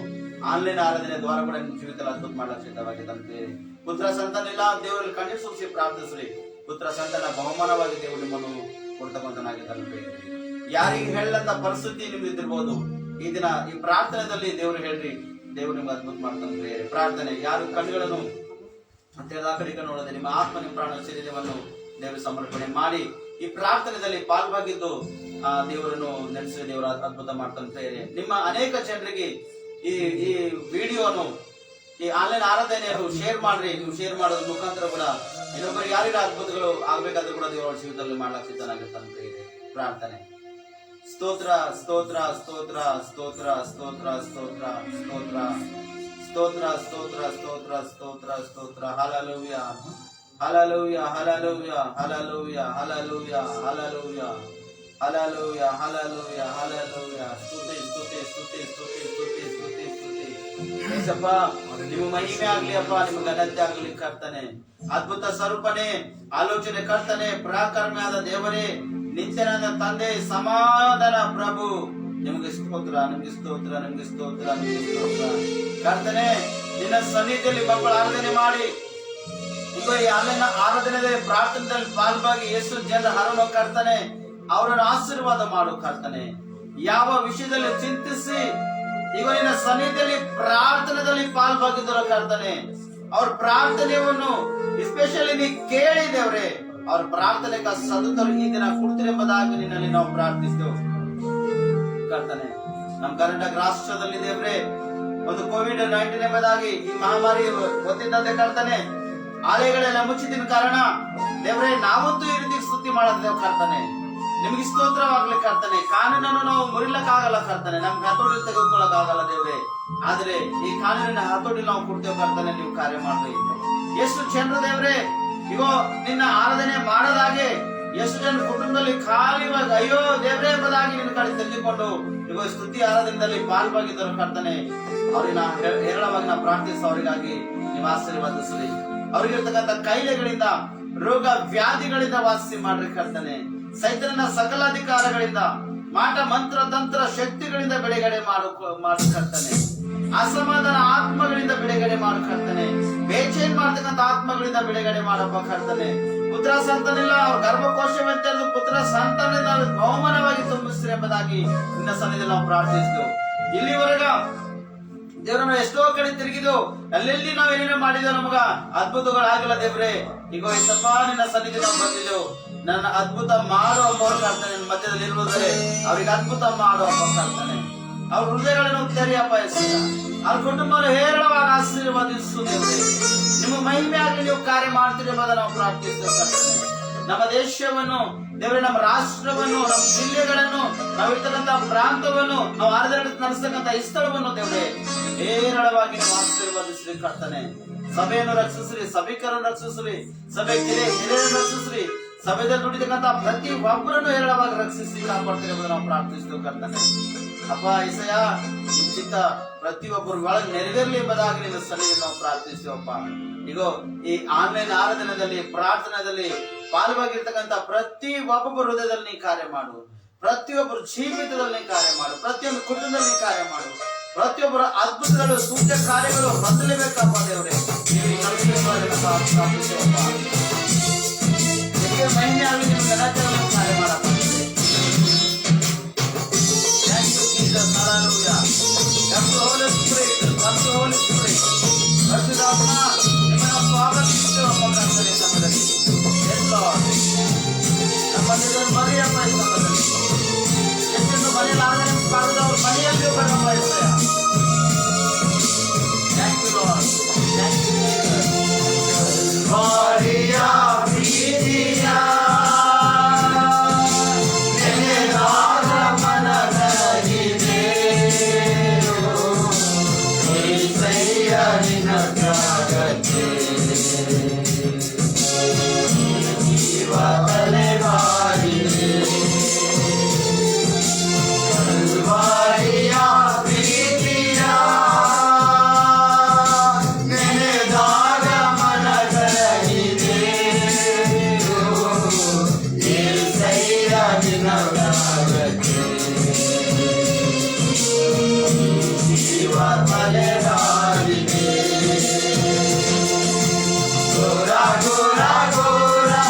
ಆನ್ಲೈನ್ ಆರಾಧನೆ ದ್ವಾರ ಕೂಡ ನಿಮ್ಮ ಜೀವಿತದಲ್ಲಿ ಅದ್ಭುತ ಮಾಡಕ್ಕೆ ಸಿದ್ಧವಾಗಿದ್ದಂತೆ. ಪುತ್ರ ಸಂತಾನ ಇಲ್ಲ, ದೇವರಲ್ಲಿ ಕಣ್ಣೀರು ಸುರಿಸಿ ಪ್ರಾರ್ಥಿಸ್ರಿ. ಪುತ್ರ ಸಂತಾನ ಬಹುಮಾನವಾಗಿ ದೇವರು ನಿಮ್ಮನ್ನು ಕೊಡ್ತಕ್ಕಂಥನಾಗಿದ್ದಂತೆ. ಯಾರಿಗೆ ಹೇಳಂತ ಪರಿಸ್ಥಿತಿ ನಿಮ್ಗೆ ಇದ್ದಿರ್ಬೋದು, ಈ ದಿನ ಈ ಪ್ರಾರ್ಥನೆಯಲ್ಲಿ ದೇವರು ಹೇಳ್ರಿ, ದೇವರು ನಿಮ್ಗೆ ಅದ್ಭುತ ಮಾಡ್ತಾನೆ. ಪ್ರಾರ್ಥನೆ ಯಾರು ಕಣ್ಣುಗಳನ್ನು ಕಡೆಗೆ ನೋಡದೆ ನಿಮ್ಮ ಆತ್ಮ ನಿಮ್ಮ ಪ್ರಾಣ ಶರೀರವನ್ನು ದೇವರು ಸಮರ್ಪಣೆ ಮಾಡಿ ಈ ಪ್ರಾರ್ಥನೆಯಲ್ಲಿ ಪಾಲ್ಭಾಗಿದ್ದು ಆ ದೇವರನ್ನು ನೆನೆಸಿ ದೇವರ ಅದ್ಭುತ ಮಾಡ್ತಾನೆ. ನಿಮ್ಮ ಅನೇಕ ಜನರಿಗೆ ಈ ವಿಡಿಯೋನು, ಈ ಆನ್ಲೈನ್ ಆರಾಧನೆಯನ್ನು ಶೇರ್ ಮಾಡ್ರಿ. ನೀವು ಶೇರ್ ಮಾಡೋದ್ರ ಮುಖಾಂತರ ಕೂಡ ಇನ್ನೊಬ್ಬರಿಗೆ ಯಾರಿಗ ಅದ್ಭುತಗಳು ಆಗ್ಬೇಕಾದ್ರೂ ಕೂಡ ದೇವರ ಜೀವಿತದಲ್ಲಿ ಮಾಡ್ಲಾಕ್ ಸಿದ್ಧನಾಗಿರ್ತಾನೆ. ಪ್ರಾರ್ಥನೆ. ಸ್ತೋತ್ರ ಸ್ತೋತ್ರ ಸ್ತೋತ್ರ ಸ್ತೋತ್ರ ಸ್ತೋತ್ರ ಸ್ತೋತ್ರ ಸ್ತೋತ್ರ ಸ್ತೋತ್ರ ಸ್ತೋತ್ರ ಸ್ತೋತ್ರ ಸ್ತೋತ್ರ ಸ್ತೋತ್ರ. Hallelujah hallelujah hallelujah hallelujah hallelujah hallelujah hallelujah hallelujah hallelujah. ಸ್ತುತಿ ಸ್ತುತಿ ಸ್ತುತಿ ಸ್ತುತಿ ಸ್ತುತಿ ಸ್ತುತಿ ಸ್ತುತಿ. ಯೇಸಪ್ಪ, ನಿಮ್ಮ ಮಹಿಮೆ ಆಗ್ಲಿ ಅಪ್ಪ, ನಿಮ್ಗೆ ಘನತೆ ಆಗ್ಲಿ ಕರ್ತನೆ. ಅದ್ಭುತ ಸ್ವರೂಪನೇ, ಆಲೋಚನೆ ಕರ್ತನೆ, ಪರಾಕ್ರಮಿಯಾದ ದೇವರೇ, ನಿತ್ಯನಾದ ತಂದೆ, ಸಮಾಧಾನ ಪ್ರಭು, ನಿಮಗೆ ಸ್ತೋತ್ರ, ನಿಮ್ಗೆ ಸ್ತೋತ್ರ, ನಿಮ್ಗೆ ಸ್ತೋತ್ರ, ನಿಮ್ಗೆ ಸ್ತೋತ್ರ. ಕರ್ತನೆ, ನಿನ್ನ ಸನ್ನಿಧಿಯಲ್ಲಿ ಮಕ್ಕಳು ಆರಾಧನೆ ಮಾಡಿ ಈಗ ಈ ಆನ್ಲೈನ್ ಆರಾಧನೆ ಪ್ರಾರ್ಥನೆಯಲ್ಲಿ ಪಾಲ್ಭಾಗಿ ಎಷ್ಟು ಜನರ ಹರನು ಕರ್ತನೆ, ಅವರನ್ನು ಆಶೀರ್ವಾದ ಮಾಡು ಕರ್ತನೆ. ಯಾವ ವಿಷಯದಲ್ಲಿ ಚಿಂತಿಸಿ ಈಗ ನಿನ್ನ ಸನ್ನಿಧಿಯಲ್ಲಿ ಪ್ರಾರ್ಥನೆಯಲ್ಲಿ ಪಾಲ್ಭಾಗಿದ್ದರ ಕರ್ತನೆ, ಅವ್ರ ಪ್ರಾರ್ಥನೆಯನ್ನು ಎಸ್ಪೆಷಲಿ ನೀ ಕೇಳಿದೇವ್ರೆ, ಅವ್ರ ಪ್ರಾರ್ಥನೆಗೆ ಸದುತ್ತರು ಈ ದಿನ ಕೊಡ್ತಿರೆಂಬುದಾಗಿ ನಿನ್ನಲ್ಲಿ ನಾವು ಪ್ರಾರ್ಥಿಸ್ತೇವೆ ಕರ್ತನೆ. ನಮ್ಮ ಕರ್ನಾಟಕ ರಾಷ್ಟ್ರದಲ್ಲಿ ದೇವ್ರೆ ಒಂದು ಕೋವಿಡ್-19 ಎಂಬುದಾಗಿ ಈ ಮಹಾಮಾರಿ ಗೊತ್ತಿದ್ದಂತೆ ಕರ್ತನೆ, ಆಲಯಗಳೆಲ್ಲ ಮುಚ್ಚಿದ ಕಾರಣ ದೇವ್ರೆ ನಾವಂತೂ ಈ ರೀತಿ ಸ್ತುತಿ ಮಾಡದೇವ್ ಕರ್ತನೆ. ನಿಮ್ಗೆ ಸ್ತೋತ್ರವಾಗ್ಲಿ ಕರ್ತನೆ. ಕಾನೂನನ್ನು ನಾವು ಮುರಿಲಕ್ಕಾಗಲ್ಲ ಕರ್ತನೆ, ನಮ್ಗೆ ಹತೋಟಿ ತೆಗೆದುಕೊಳ್ಳಕ್ ಆಗಲ್ಲ ದೇವ್ರೆ, ಆದ್ರೆ ಈ ಕಾನೂನಿನ ಹತೋಟಿ ನಾವು ಕೊಡ್ತೇವೆ ಕರ್ತನೆ. ನೀವು ಕಾರ್ಯ ಮಾಡ್ರಿ. ಎಷ್ಟು ಜನರು ದೇವ್ರೆ ಇಗೋ ನಿನ್ನ ಆರಾಧನೆ ಮಾಡದಾಗೆ ಎಷ್ಟು ಜನ ಕುಟುಂಬದಲ್ಲಿ ಖಾಲಿವಾಗ ಅಯ್ಯೋ ದೇವ್ರೆ ಎಂಬುದಾಗಿ ನಿನ್ನ ಕಡೆ ತೆಗೆದುಕೊಂಡು ಇಗೋ ಸ್ತುತಿ ಆರಾಧನೆಯಲ್ಲಿ ಪಾಲ್ಭಾಗಿದ್ದರು ಕರ್ತನೆ. ಅವ್ರಿಗೆ ನಾ ಹೇರಳವಾಗಿ ನಾ ಪ್ರಾರ್ಥಿಸ, ಅವರಿಗಾಗಿ ನೀವು ಆಶೀರ್ವಾದಿಸ್ರಿ. ಅವ್ರಿಗಿರ್ತಕ್ಕಂಥ ಕಾಯಿಲೆಗಳಿಂದ, ರೋಗ ವ್ಯಾಧಿಗಳಿಂದ ವಾಸಿ ಮಾಡ್ರಿ ಕರ್ತನೆ. ಸೈತನ ಸಕಲ ಅಧಿಕಾರಗಳಿಂದ, ಮಾಟ ಮಂತ್ರ ತಂತ್ರ ಶಕ್ತಿಗಳಿಂದ ಬಿಡುಗಡೆ ಮಾಡು ಕರ್ತನೆ. ಅಸಮಾಧಾನ ಆತ್ಮಗಳಿಂದ ಬಿಡುಗಡೆ ಮಾಡು ಕರ್ತನೆ. ಬೇಚೇನ್ ಮಾಡ್ತಕ್ಕಂಥ ಆತ್ಮಗಳಿಂದ ಬಿಡುಗಡೆ ಮಾಡಪ್ಪ ಕರ್ತನೆ. ಪುತ್ರ ಸಂತಾನಿಲ್ಲ, ಅವ್ರ ಗರ್ಭಕೋಶವಂತೆ ಪುತ್ರ ಸಂತಾನದಿಂದ ಬಹುಮಾನವಾಗಿ ತುಂಬಿಸ್ರಿ ಎಂಬುದಾಗಿ ನಿನ್ನ ಸನ್ನಿಧಿಯಲ್ಲಿ ನಾವು ಪ್ರಾರ್ಥಿಸಿದೆವು. ಇಲ್ಲಿವರೆಗ ದೇವ್ರ ನಾವು ಎಷ್ಟೋ ಕಡೆ ತಿರುಗಿದೆವು, ಅಲ್ಲೆಲ್ಲಿ ನಾವ್ ಏನೇನೋ ಮಾಡಿದೆವು, ನಮಗ ಅದ್ಭುತಗಳಾಗಲ್ಲ ದೇವ್ರೆ. ಈಗ ಯೇಸಪ್ಪ ನಿನ್ನ ಸನ್ನಿಧಿ ನಾವು ಬಂದಿದ್ದೆವು, ನನ್ನ ಅದ್ಭುತ ಮಾಡುವ ಪ್ರಾರ್ಥನೆ ನನ್ನ ಮಧ್ಯದಲ್ಲಿ ಇರುವುದರೆ ಅವ್ರಿಗೆ ಅದ್ಭುತ ಮಾಡುವ ಪ್ರಾರ್ಥನೆ. ಅವ್ರ ಹೃದಯಗಳನ್ನು ತೆರೆಯಪ್ಪ ಯೇಸಯ್ಯ, ಅವ್ರ ಕುಟುಂಬವನ್ನು ಹೇರಳವಾಗಿ ಆಶೀರ್ವಾದಿಸು ದೇವ್ರೆ. ನಿಮ್ಮ ಮಹಿಮೆ ಆಗಲಿ ನೀವು ಕಾರ್ಯ ಮಾಡ್ತೀರಿ ಎಂಬುದನ್ನು ನಾವು ಪ್ರಾರ್ಥಿಸ್ತೇವೆ. ನಮ್ಮ ದೇಶವನ್ನು ದೇವರೇ, ನಮ್ಮ ರಾಷ್ಟ್ರವನ್ನು, ನಮ್ಮ ಜಿಲ್ಲೆಗಳನ್ನು, ನಾವಿರ್ತಕ್ಕಂಥ ಪ್ರಾಂತವನ್ನು, ನಾವು ನಡೆಸ್ತಕ್ಕಂಥ ಈ ಸ್ಥಳವನ್ನು ದೇವರೇ ಹೇರಳವಾಗಿ ನಾವು ಆಶೀರ್ವಾದಿಸ್ರಿ ಕರ್ತನೆ. ಸಭೆಯನ್ನು ರಕ್ಷಿಸ್ರಿ, ಸಭಿಕರನ್ನು ರಕ್ಷಿಸ್ರಿ, ಸಭೆ ಹಿರಿಯರನ್ನು ರಕ್ಷಿಸ್ರಿ, ಸಭೆಯಲ್ಲಿ ದುಡಿತಕ್ಕಂಥ ಪ್ರತಿ ಒಬ್ಬರನ್ನು ಹೇರಳವಾಗಿ ರಕ್ಷಿಸಿ ಕಾಪಾಡ್ತೀರಿ ಎಂಬುದನ್ನು ನಾವು ಪ್ರಾರ್ಥಿಸ್ತೇವೆ ಕರ್ತನೆ. ಅಪ್ಪ ಯೇಸಯ್ಯ, ನಿಮ್ ಚಿತ್ತ ಪ್ರತಿಯೊಬ್ಬರು ಒಳಗೆ ನೆರವೇರಲಿ ಎಂಬುದಾಗಿ ನಿಮ್ಮ ಸನ್ನಿಧಿಯಲ್ಲಿ ನಾವು ಪ್ರಾರ್ಥಿಸ್ತೇವಪ್ಪ. ಈಗ ಈ ಆನ್ಲೈನ್ ಆರಾಧನೆಯಲ್ಲಿ, ಪ್ರಾರ್ಥನೆಯಲ್ಲಿ ಪಾಲ್ವಾಗಿರ್ತಕ್ಕಂಥ ಪ್ರತಿ ಒಬ್ಬೊಬ್ಬರ ಹೃದಯದಲ್ಲಿ ನೀ ಕಾರ್ಯ ಮಾಡು, ಪ್ರತಿಯೊಬ್ಬರ ಜೀವಿತದಲ್ಲಿ ನೀ ಕಾರ್ಯ ಮಾಡು, ಪ್ರತಿಯೊಂದು ಕುಟುಂಬದಲ್ಲಿ ನೀ ಕಾರ್ಯ ಮಾಡು. ಪ್ರತಿಯೊಬ್ಬರ ಅದ್ಭುತಗಳು, ಸೂಚ್ಯ ಕಾರ್ಯಗಳು ಬದಲಬೇಕಪ್ಪ ದೇವರೇ. ಮಹಿಮೆ ಆಗಲಿ, ನಿಮ್ಮ ಗಣಾಚಾರವನ್ನು ಕಾರ್ಯ ಮಾಡಪ್ಪ. Hallelujah. Come to Holy Spirit. Come to Holy Spirit. ಪರಿಶುದ್ಧಾತ್ಮ, ನಿಮ್ಮನ್ನು ಸ್ವಾಗತಿಸುತ್ತೇವೆ ಅಪ್ಪ ಕರ್ತನೇ ಈ ಸಮಯದಲ್ಲಿ. Yes Lord. ನಮ್ಮ ಮನೆಯಲ್ಲಿ ಮರಿಯಪ್ಪ ಈ ಸಮಯದಲ್ಲಿ. ಎಷ್ಟೊಂದು ಮನೆಯಲ್ಲಿ ಆರಾಧನೆ ಮಾಡಿದವರು ಮನೆಯಲ್ಲಿ ಬರಪ್ಪ ಯೇಸಯ್ಯ. Thank you Lord. Thank you Jesus. ಮರಿಯ ಪ್ರೀತಿಯ Gora, gora, gora,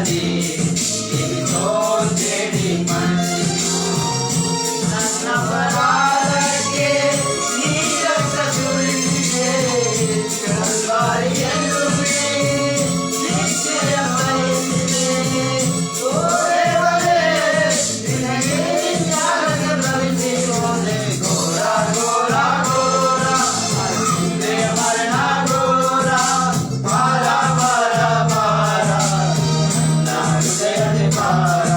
ಬಾರಿ ಸೋತೆಡಿ ಮಣ್ಣು ನನ್ನ ಪರಾಧಕ್ಕೆ ನೀ ರಕ್ತ ಸುರಿಸಿದೆ ಕಲ್ವಾರಿಯನ್ನು ಶಿಕ್ಷೆಯ ಬಯಸಿದೆ ಓರೆವರೆ ನಿನಗೆ ಜ್ಞಾನದ ಭವಿಸಿಕೊಂಡೆ ಘೋರ ಘೋರ ಘೋರ ಅರಿಸಿದೆ ಮರಣ ಘೋರ ಭಾರ ಭಾರ ಭಾರ ನನ್ನ ಹೃದಯದ ಭಾರ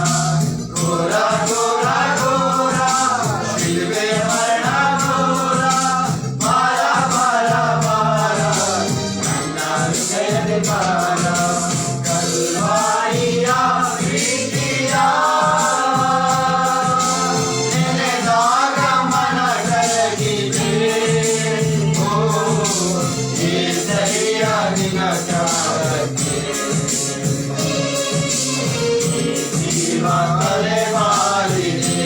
ಘೋರ ಘೋರ ಘೋರ ಶಿಲುಬೆ ಮರಣ ಘೋರ ಭಾರ ಭಾರ ಭಾರ ನನ್ನ ಹೃದಯದ ಭಾರ ಕಲ್ವಾರಿಯ ಪ್ರೀತಿಯ ನೆನೆದಾಗ ಮನ ಕರಗಿದೆ ಓ ಏಸಯ್ಯ ನಿನಗಾಗತ್ತೆ ಜೀವ ತಲೆಮಾರಿದೆ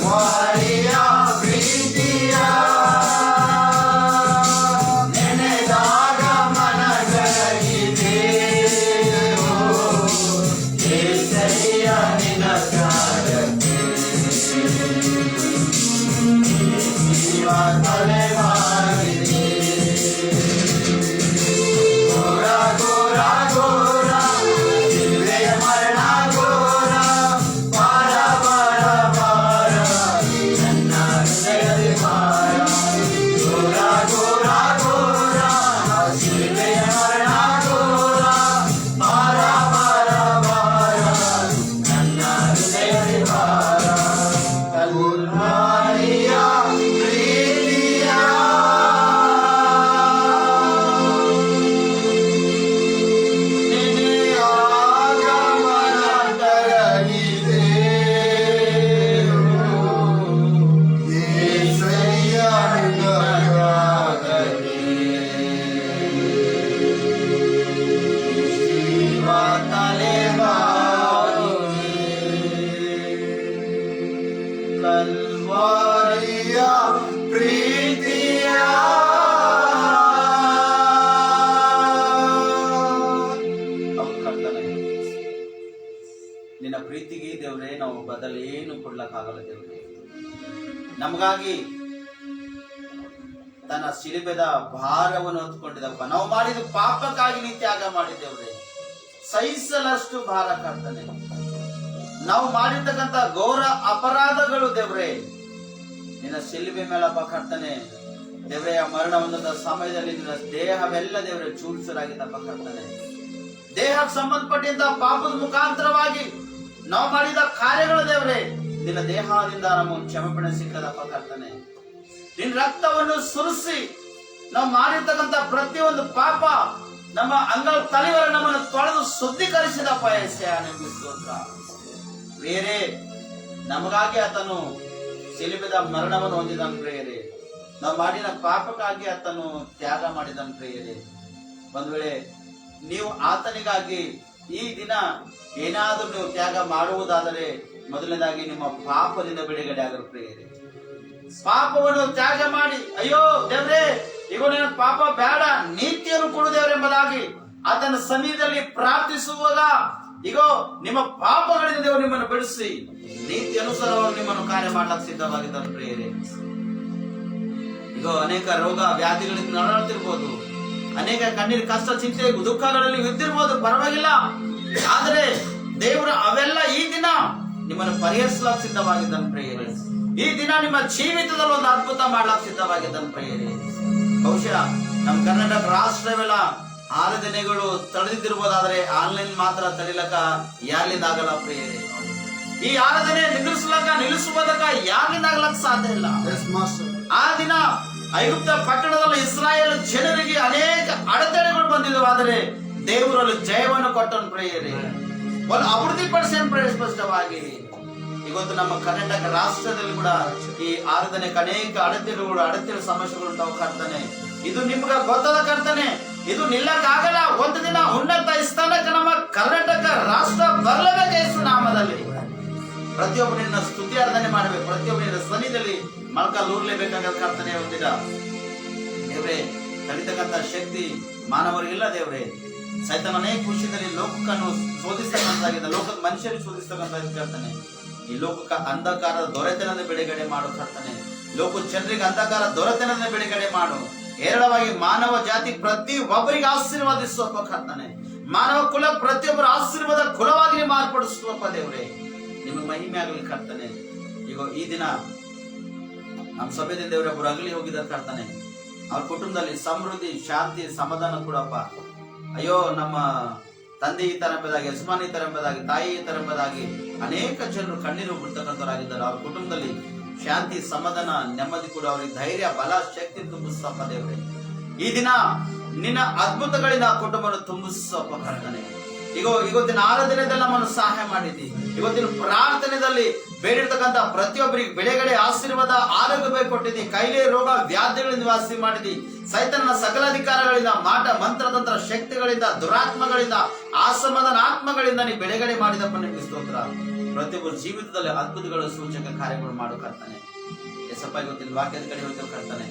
ವಾರಿಯ ಪ್ರೀತಿಯ ನೆನೆದಾಗ ಮನ ಕರಗಿದೆ ಓ ಏಸಯ್ಯ ನಿನಗಾಗತ್ತೆ ಜೀವ ತಲೆಮಾರಿದೆ ಘೋರ ಘೋರ ಘೋರ ಶಿಲುಬೆಯ ಮರಣ ಘೋರ ಭಾರ ಭಾರ ಭಾರ ನನ್ನ ಹೃದಯದ ಭಾರ ಘೋರ ಘೋರ ಘೋರ ಶಿಲುಬೆಯ ಮರಣ ಘೋರ ಭಾರ ಭಾರ ಭಾರ ನನ್ನ ಹೃದಯದ ಭಾರ ಕಲ್ವಾರಿಯ ಪ್ರೀತಿಯ ನೆನೆಯಾಗ ಮನ ಕರಗಿದೆ ಏಸಯ್ಯ ನಿನಗಾಗಲಿ ಜೀವ ತಲೆಮಾರಿದೆ ಕಲ್ವಾರಿಯ ಪ್ರೀತಿಯ ಅವ್ನು ಕರ್ತನೆ, ನಿನ್ನ ಪ್ರೀತಿಗೆ ದೇವ್ರೆ ನಾವು ಬದಲೇನು ಕೊಡ್ಲಕ್ಕಾಗಲ್ಲ ದೇವ್ರೆ. ನಮಗಾಗಿ ತನ್ನ ಶಿಲುಬೆದ ಭಾರವನ್ನು ಹೊತ್ಕೊಂಡಿದ್ದಪ್ಪ. ನಾವು ಮಾಡಿದ ಪಾಪಕ್ಕಾಗಿ ನೀ ತ್ಯಾಗ ಮಾಡಿದ್ದೇವ್ರೆ. ಸಹಿಸಲಷ್ಟು ಭಾರ ಕರ್ತನೆ. ನಾವು ಮಾಡಿರ್ತಕ್ಕಂಥ ಘೋರ ಅಪರಾಧಗಳು ದೇವ್ರೆ ನಿನ್ನ ಶಿಲುಬೆ ಮೇಲಪ್ಪ ಕರ್ತನೆ. ದೇವ್ರೆ ಆ ಮರಣ ಹೊಂದದ ಸಮಯದಲ್ಲಿ ನಿನ್ನ ದೇಹವೆಲ್ಲ ದೇವ್ರೆ ಚೂರ್ಚೂರಾಗಿದ್ದಪ್ಪ ಕರ್ತನೆ. ದೇಹಕ್ಕೆ ಸಂಬಂಧಪಟ್ಟಂತ ಪಾಪದ ಮುಖಾಂತರವಾಗಿ ನಾವು ಮಾಡಿದ ಕಾರ್ಯಗಳು ದೇವ್ರೆ ನಿನ್ನ ದೇಹದಿಂದ ನಮಗೆ ಕ್ಷಮೆಪಣೆ ಸಿಕ್ಕದಪ್ಪ ಕರ್ತನೆ. ನಿನ್ನ ರಕ್ತವನ್ನು ಸುರಿಸಿ ನಾವು ಮಾಡಿರ್ತಕ್ಕಂಥ ಪ್ರತಿಯೊಂದು ಪಾಪ ನಮ್ಮ ಅಂಗಳ ತಲೆವರ ನಮ್ಮನ್ನು ತೊಳೆದು ಶುದ್ಧೀಕರಿಸಿದಪ್ಪ ಯೆಹೋವನೇ, ನಿಮಗೆ ಸ್ತೋತ್ರ. ಪ್ರಿಯರೇ, ನಮಗಾಗಿ ಆತನು ಶಿಲುಬೆದ ಮರಣವನ್ನು ಹೊಂದಿದನು ಪ್ರಿಯರೇ. ನಾವು ಮಾಡಿದ ಪಾಪಕ್ಕಾಗಿ ಆತನು ತ್ಯಾಗ ಮಾಡಿದನು ಪ್ರಿಯರೇ. ಒಂದ್ ವೇಳೆ ನೀವು ಆತನಿಗಾಗಿ ಈ ದಿನ ಏನಾದ್ರೂ ನೀವು ತ್ಯಾಗ ಮಾಡುವುದಾದರೆ ಮೊದಲನೇದಾಗಿ ನಿಮ್ಮ ಪಾಪದಿಂದ ಬಿಡುಗಡೆ ಆಗಲು ಪ್ರಿಯರೇ. ಪಾಪವನ್ನು ತ್ಯಾಗ ಮಾಡಿ, ಅಯ್ಯೋ ದೇವ್ರೆ ಈಗ ನನ್ನ ಪಾಪ ಬೇಡ, ನೀತಿಯನ್ನು ಕೊಡು ದೇವ್ರೆ ಎಂಬುದಾಗಿ ಆತನ ಸನ್ನಿಧಿಯಲ್ಲಿ ಪ್ರಾರ್ಥಿಸುವಾಗ ಈಗೋ ನಿಮ್ಮ ಪಾಪಗಳಿಂದ ದೇವರು ನಿಮ್ಮನ್ನು ಬಿಡಿಸಿ ನೀತಿ ಅನುಸಾರವಾಗಿ ನಿಮ್ಮನ್ನು ಕಾರ್ಯ ಮಾಡ್ಲಿಕ್ಕೆ ಸಿದ್ಧವಾಗಿದ್ದಾನೆ ಪ್ರಿಯರೇ. ಈಗ ಅನೇಕ ರೋಗ ವ್ಯಾಧಿಗಳಿಂದ ನರಳುತ್ತಿರ್ಬೋದು, ಅನೇಕ ಕಣ್ಣೀರು ಕಷ್ಟ ಚಿಂತೆ ದುಃಖಗಳಲ್ಲಿ ಇದ್ದಿರ್ಬೋದು, ಪರವಾಗಿಲ್ಲ. ಆದ್ರೆ ದೇವರು ಅವೆಲ್ಲ ಈ ದಿನ ನಿಮ್ಮನ್ನು ಪರಿಹರಿಸಲಿಕ್ಕೆ ಸಿದ್ಧವಾಗಿದ್ದಾನೆ ಪ್ರಿಯರೇ. ಈ ದಿನ ನಿಮ್ಮ ಜೀವಿತದಲ್ಲಿ ಒಂದು ಅದ್ಭುತ ಮಾಡ್ಲಿಕ್ಕೆ ಸಿದ್ಧವಾಗಿದ್ದಾನೆ ಪ್ರಿಯರೇ. ಬಹುಶಃ ನಮ್ಮ ಕರ್ನಾಟಕ ರಾಷ್ಟ್ರವೆಲ್ಲ ಆರಾಧನೆಗಳು ತಡೆದಿರ್ಬೋದಾದ್ರೆ ಆನ್ಲೈನ್ ಮಾತ್ರ ತಡಿಲಕ್ಕ ಯಾರ್ಲಿಂದ ಆಗಲ್ಲ ಪ್ರಿಯರೇ. ಈ ಆರಾಧನೆ ನಿಲ್ಲಿಸುವುದಕ್ಕ ಯಾರ್ಲಿಂದ ಆಗ್ಲಕ್ಕ ಸಾಧ್ಯ ಇಲ್ಲ. ಆ ದಿನ ಐಗುಪ್ತ ಪಟ್ಟಣದಲ್ಲಿ ಇಸ್ರಾಯೇಲ್ ಜನರಿಗೆ ಅನೇಕ ಅಡೆತಡೆಗಳು ಬಂದಿದ್ದವು, ಆದರೆ ದೇವರಲ್ಲಿ ಜಯವನ್ನು ಕೊಟ್ಟನು ಪ್ರಿಯರೇ. ಒಂದು ಅಭಿವೃದ್ಧಿಪಡಿಸ ಸ್ಪಷ್ಟವಾಗಿ ಇವತ್ತು ನಮ್ಮ ಕರ್ನಾಟಕ ರಾಷ್ಟ್ರದಲ್ಲಿ ಕೂಡ ಈ ಆರಾಧನೆಗೆ ಅನೇಕ ಅಡೆತಡೆ ಸಮಸ್ಯೆಗಳು ಉಂಟಾವು ಕರ್ತನೆ. ಇದು ನಿಮ್ಗ ಗೊತ್ತದ ಕರ್ತನೆ, ಇದು ನಿಲ್ಲಕ್ಕಾಗಲ್ಲ. ಒಂದು ದಿನ ಉನ್ನತ ಸ್ಥಾನಕ್ಕೆ ನಮ್ಮ ಕರ್ನಾಟಕ ರಾಷ್ಟ್ರ ಬರಲೇಬೇಕು ಯೇಸು ನಾಮದಲ್ಲಿ. ಪ್ರತಿಯೊಬ್ಬರು ನಿನ್ನ ಸ್ತುತಿ ಆರಾಧನೆ ಮಾಡಬೇಕು, ಪ್ರತಿಯೊಬ್ಬರು ನಿನ್ನ ಸನ್ನಿಧಿಯಲ್ಲಿ ಮೊಳಕಾಲೂರ್ಲೇಬೇಕಾದ ಕರ್ತನೆ. ಒಂದಿನ ದೇವ್ರೆ ತಡಿತಕ್ಕಂತ ಶಕ್ತಿ ಮಾನವರಿಗಿಲ್ಲ ದೇವ್ರೆ. ಸೈತಾನ ಅನೇಕ ವಿಷಯದಲ್ಲಿ ಲೋಕವನ್ನು ಶೋಧಿಸ್ತಕ್ಕಂತಾಗಿದೆ, ಲೋಕದ ಮನುಷ್ಯರಿಗೆ ಶೋಧಿಸ್ತಕ್ಕಂತ ಕರ್ತನೆ. ಈ ಲೋಕಕ್ಕೆ ಅಂಧಕಾರದ ದೊರೆತನದ ಬಿಡುಗಡೆ ಮಾಡು ಕರ್ತನೆ. ಲೋಕ ಜನರಿಗೆ ಅಂಧಕಾರ ದೊರೆತನದ ಬಿಡುಗಡೆ ಮಾಡು. ಹೇರಳವಾಗಿ ಮಾನವ ಜಾತಿ ಪ್ರತಿ ಒಬ್ಬರಿಗೆ ಆಶೀರ್ವಾದಿಸುವಪ್ಪ ಕರ್ತನೆ. ಮಾನವ ಕುಲ ಪ್ರತಿಯೊಬ್ಬರ ಆಶೀರ್ವಾದ ಕುಲವಾಗಿ ಮಾರ್ಪಡಿಸುವಪ್ಪ ದೇವರೇ. ನಿಮಗೆ ಮಹಿಮೆ ಆಗಲಿ ಕರ್ತನೆ. ಈಗ ಈ ದಿನ ನಮ್ಮ ಸಭೆಯಲ್ಲಿ ದೇವರೊಬ್ಬರು ಅಗಲಿ ಹೋಗಿದ್ದಾರೆ ಕರ್ತನೆ. ಅವ್ರ ಕುಟುಂಬದಲ್ಲಿ ಸಮೃದ್ಧಿ, ಶಾಂತಿ, ಸಮಾಧಾನ ಕೊಡಪ್ಪ. ಅಯ್ಯೋ, ನಮ್ಮ ತಂದೆ ಈ ತರ ಎಂಬುದಾಗಿ, ಯಜಮಾನಿ ಈ ತರ ಎಂಬುದಾಗಿ, ತಾಯಿ ಈ ತರ ಎಂಬುದಾಗಿ ಅನೇಕ ಜನರು ಕಣ್ಣೀರು ಬಿಡ್ತಕ್ಕಂಥವರಾಗಿದ್ದಾರೆ. ಅವ್ರ ಕುಟುಂಬದಲ್ಲಿ ಶಾಂತಿ, ಸಮಾಧಾನ, ನೆಮ್ಮದಿ ಕೂಡ, ಅವರಿಗೆ ಧೈರ್ಯ, ಬಲ, ಶಕ್ತಿ ತುಂಬಿಸಪ್ಪ ದೇವರೇ. ಈ ದಿನ ನಿನ್ನ ಅದ್ಭುತಗಳಿಂದ ಆ ಕುಟುಂಬವನ್ನು ತುಂಬಿಸಪ್ಪ ಕರ್ತನೆ. ಇವತ್ತಿನ ಆರಾಧನೆಯಲ್ಲಿ ನಮ್ಮನ್ನು ಸಹಾಯ ಮಾಡಿದಿ. ಇವತ್ತಿನ ಪ್ರಾರ್ಥನೆಯಲ್ಲಿ ಬೇಡಿರ್ತಕ್ಕಂಥ ಪ್ರತಿಯೊಬ್ಬರಿಗೆ ಬಿಡುಗಡೆ, ಆಶೀರ್ವಾದ, ಆರೋಗ್ಯ ಕೊಟ್ಟಿದ್ದಿ. ಕಾಯಿಲೆ, ರೋಗ, ವ್ಯಾಧಿಗಳಿಂದ ವಾಸಿ ಮಾಡಿದಿ. ಸೈತಾನನ ಸಕಲ ಅಧಿಕಾರಗಳಿಂದ, ಮಾಟ, ಮಂತ್ರತಂತ್ರ ಶಕ್ತಿಗಳಿಂದ, ದುರಾತ್ಮಗಳಿಂದ, ಅಸಮಾಧಾನ ಆತ್ಮಗಳಿಂದ ನೀ ಬಿಡುಗಡೆ ಮಾಡಿದಪ್ಪ. ನಿಮಗೆ ಸ್ತೋತ್ರ. ಪ್ರತಿಯೊಬ್ಬರ ಜೀವಿತದಲ್ಲಿ ಅದ್ಭುತಗಳು, ಸೂಚಕ ಕಾರ್ಯಗಳು ಮಾಡು ಕರ್ತನೆ. ಎಸಪ್ಪ, ಇವತ್ತಿನ ವಾಕ್ಯದ ಕಡೆ ಹೋಗ್ತೇವೆ ಕರ್ತನೆ.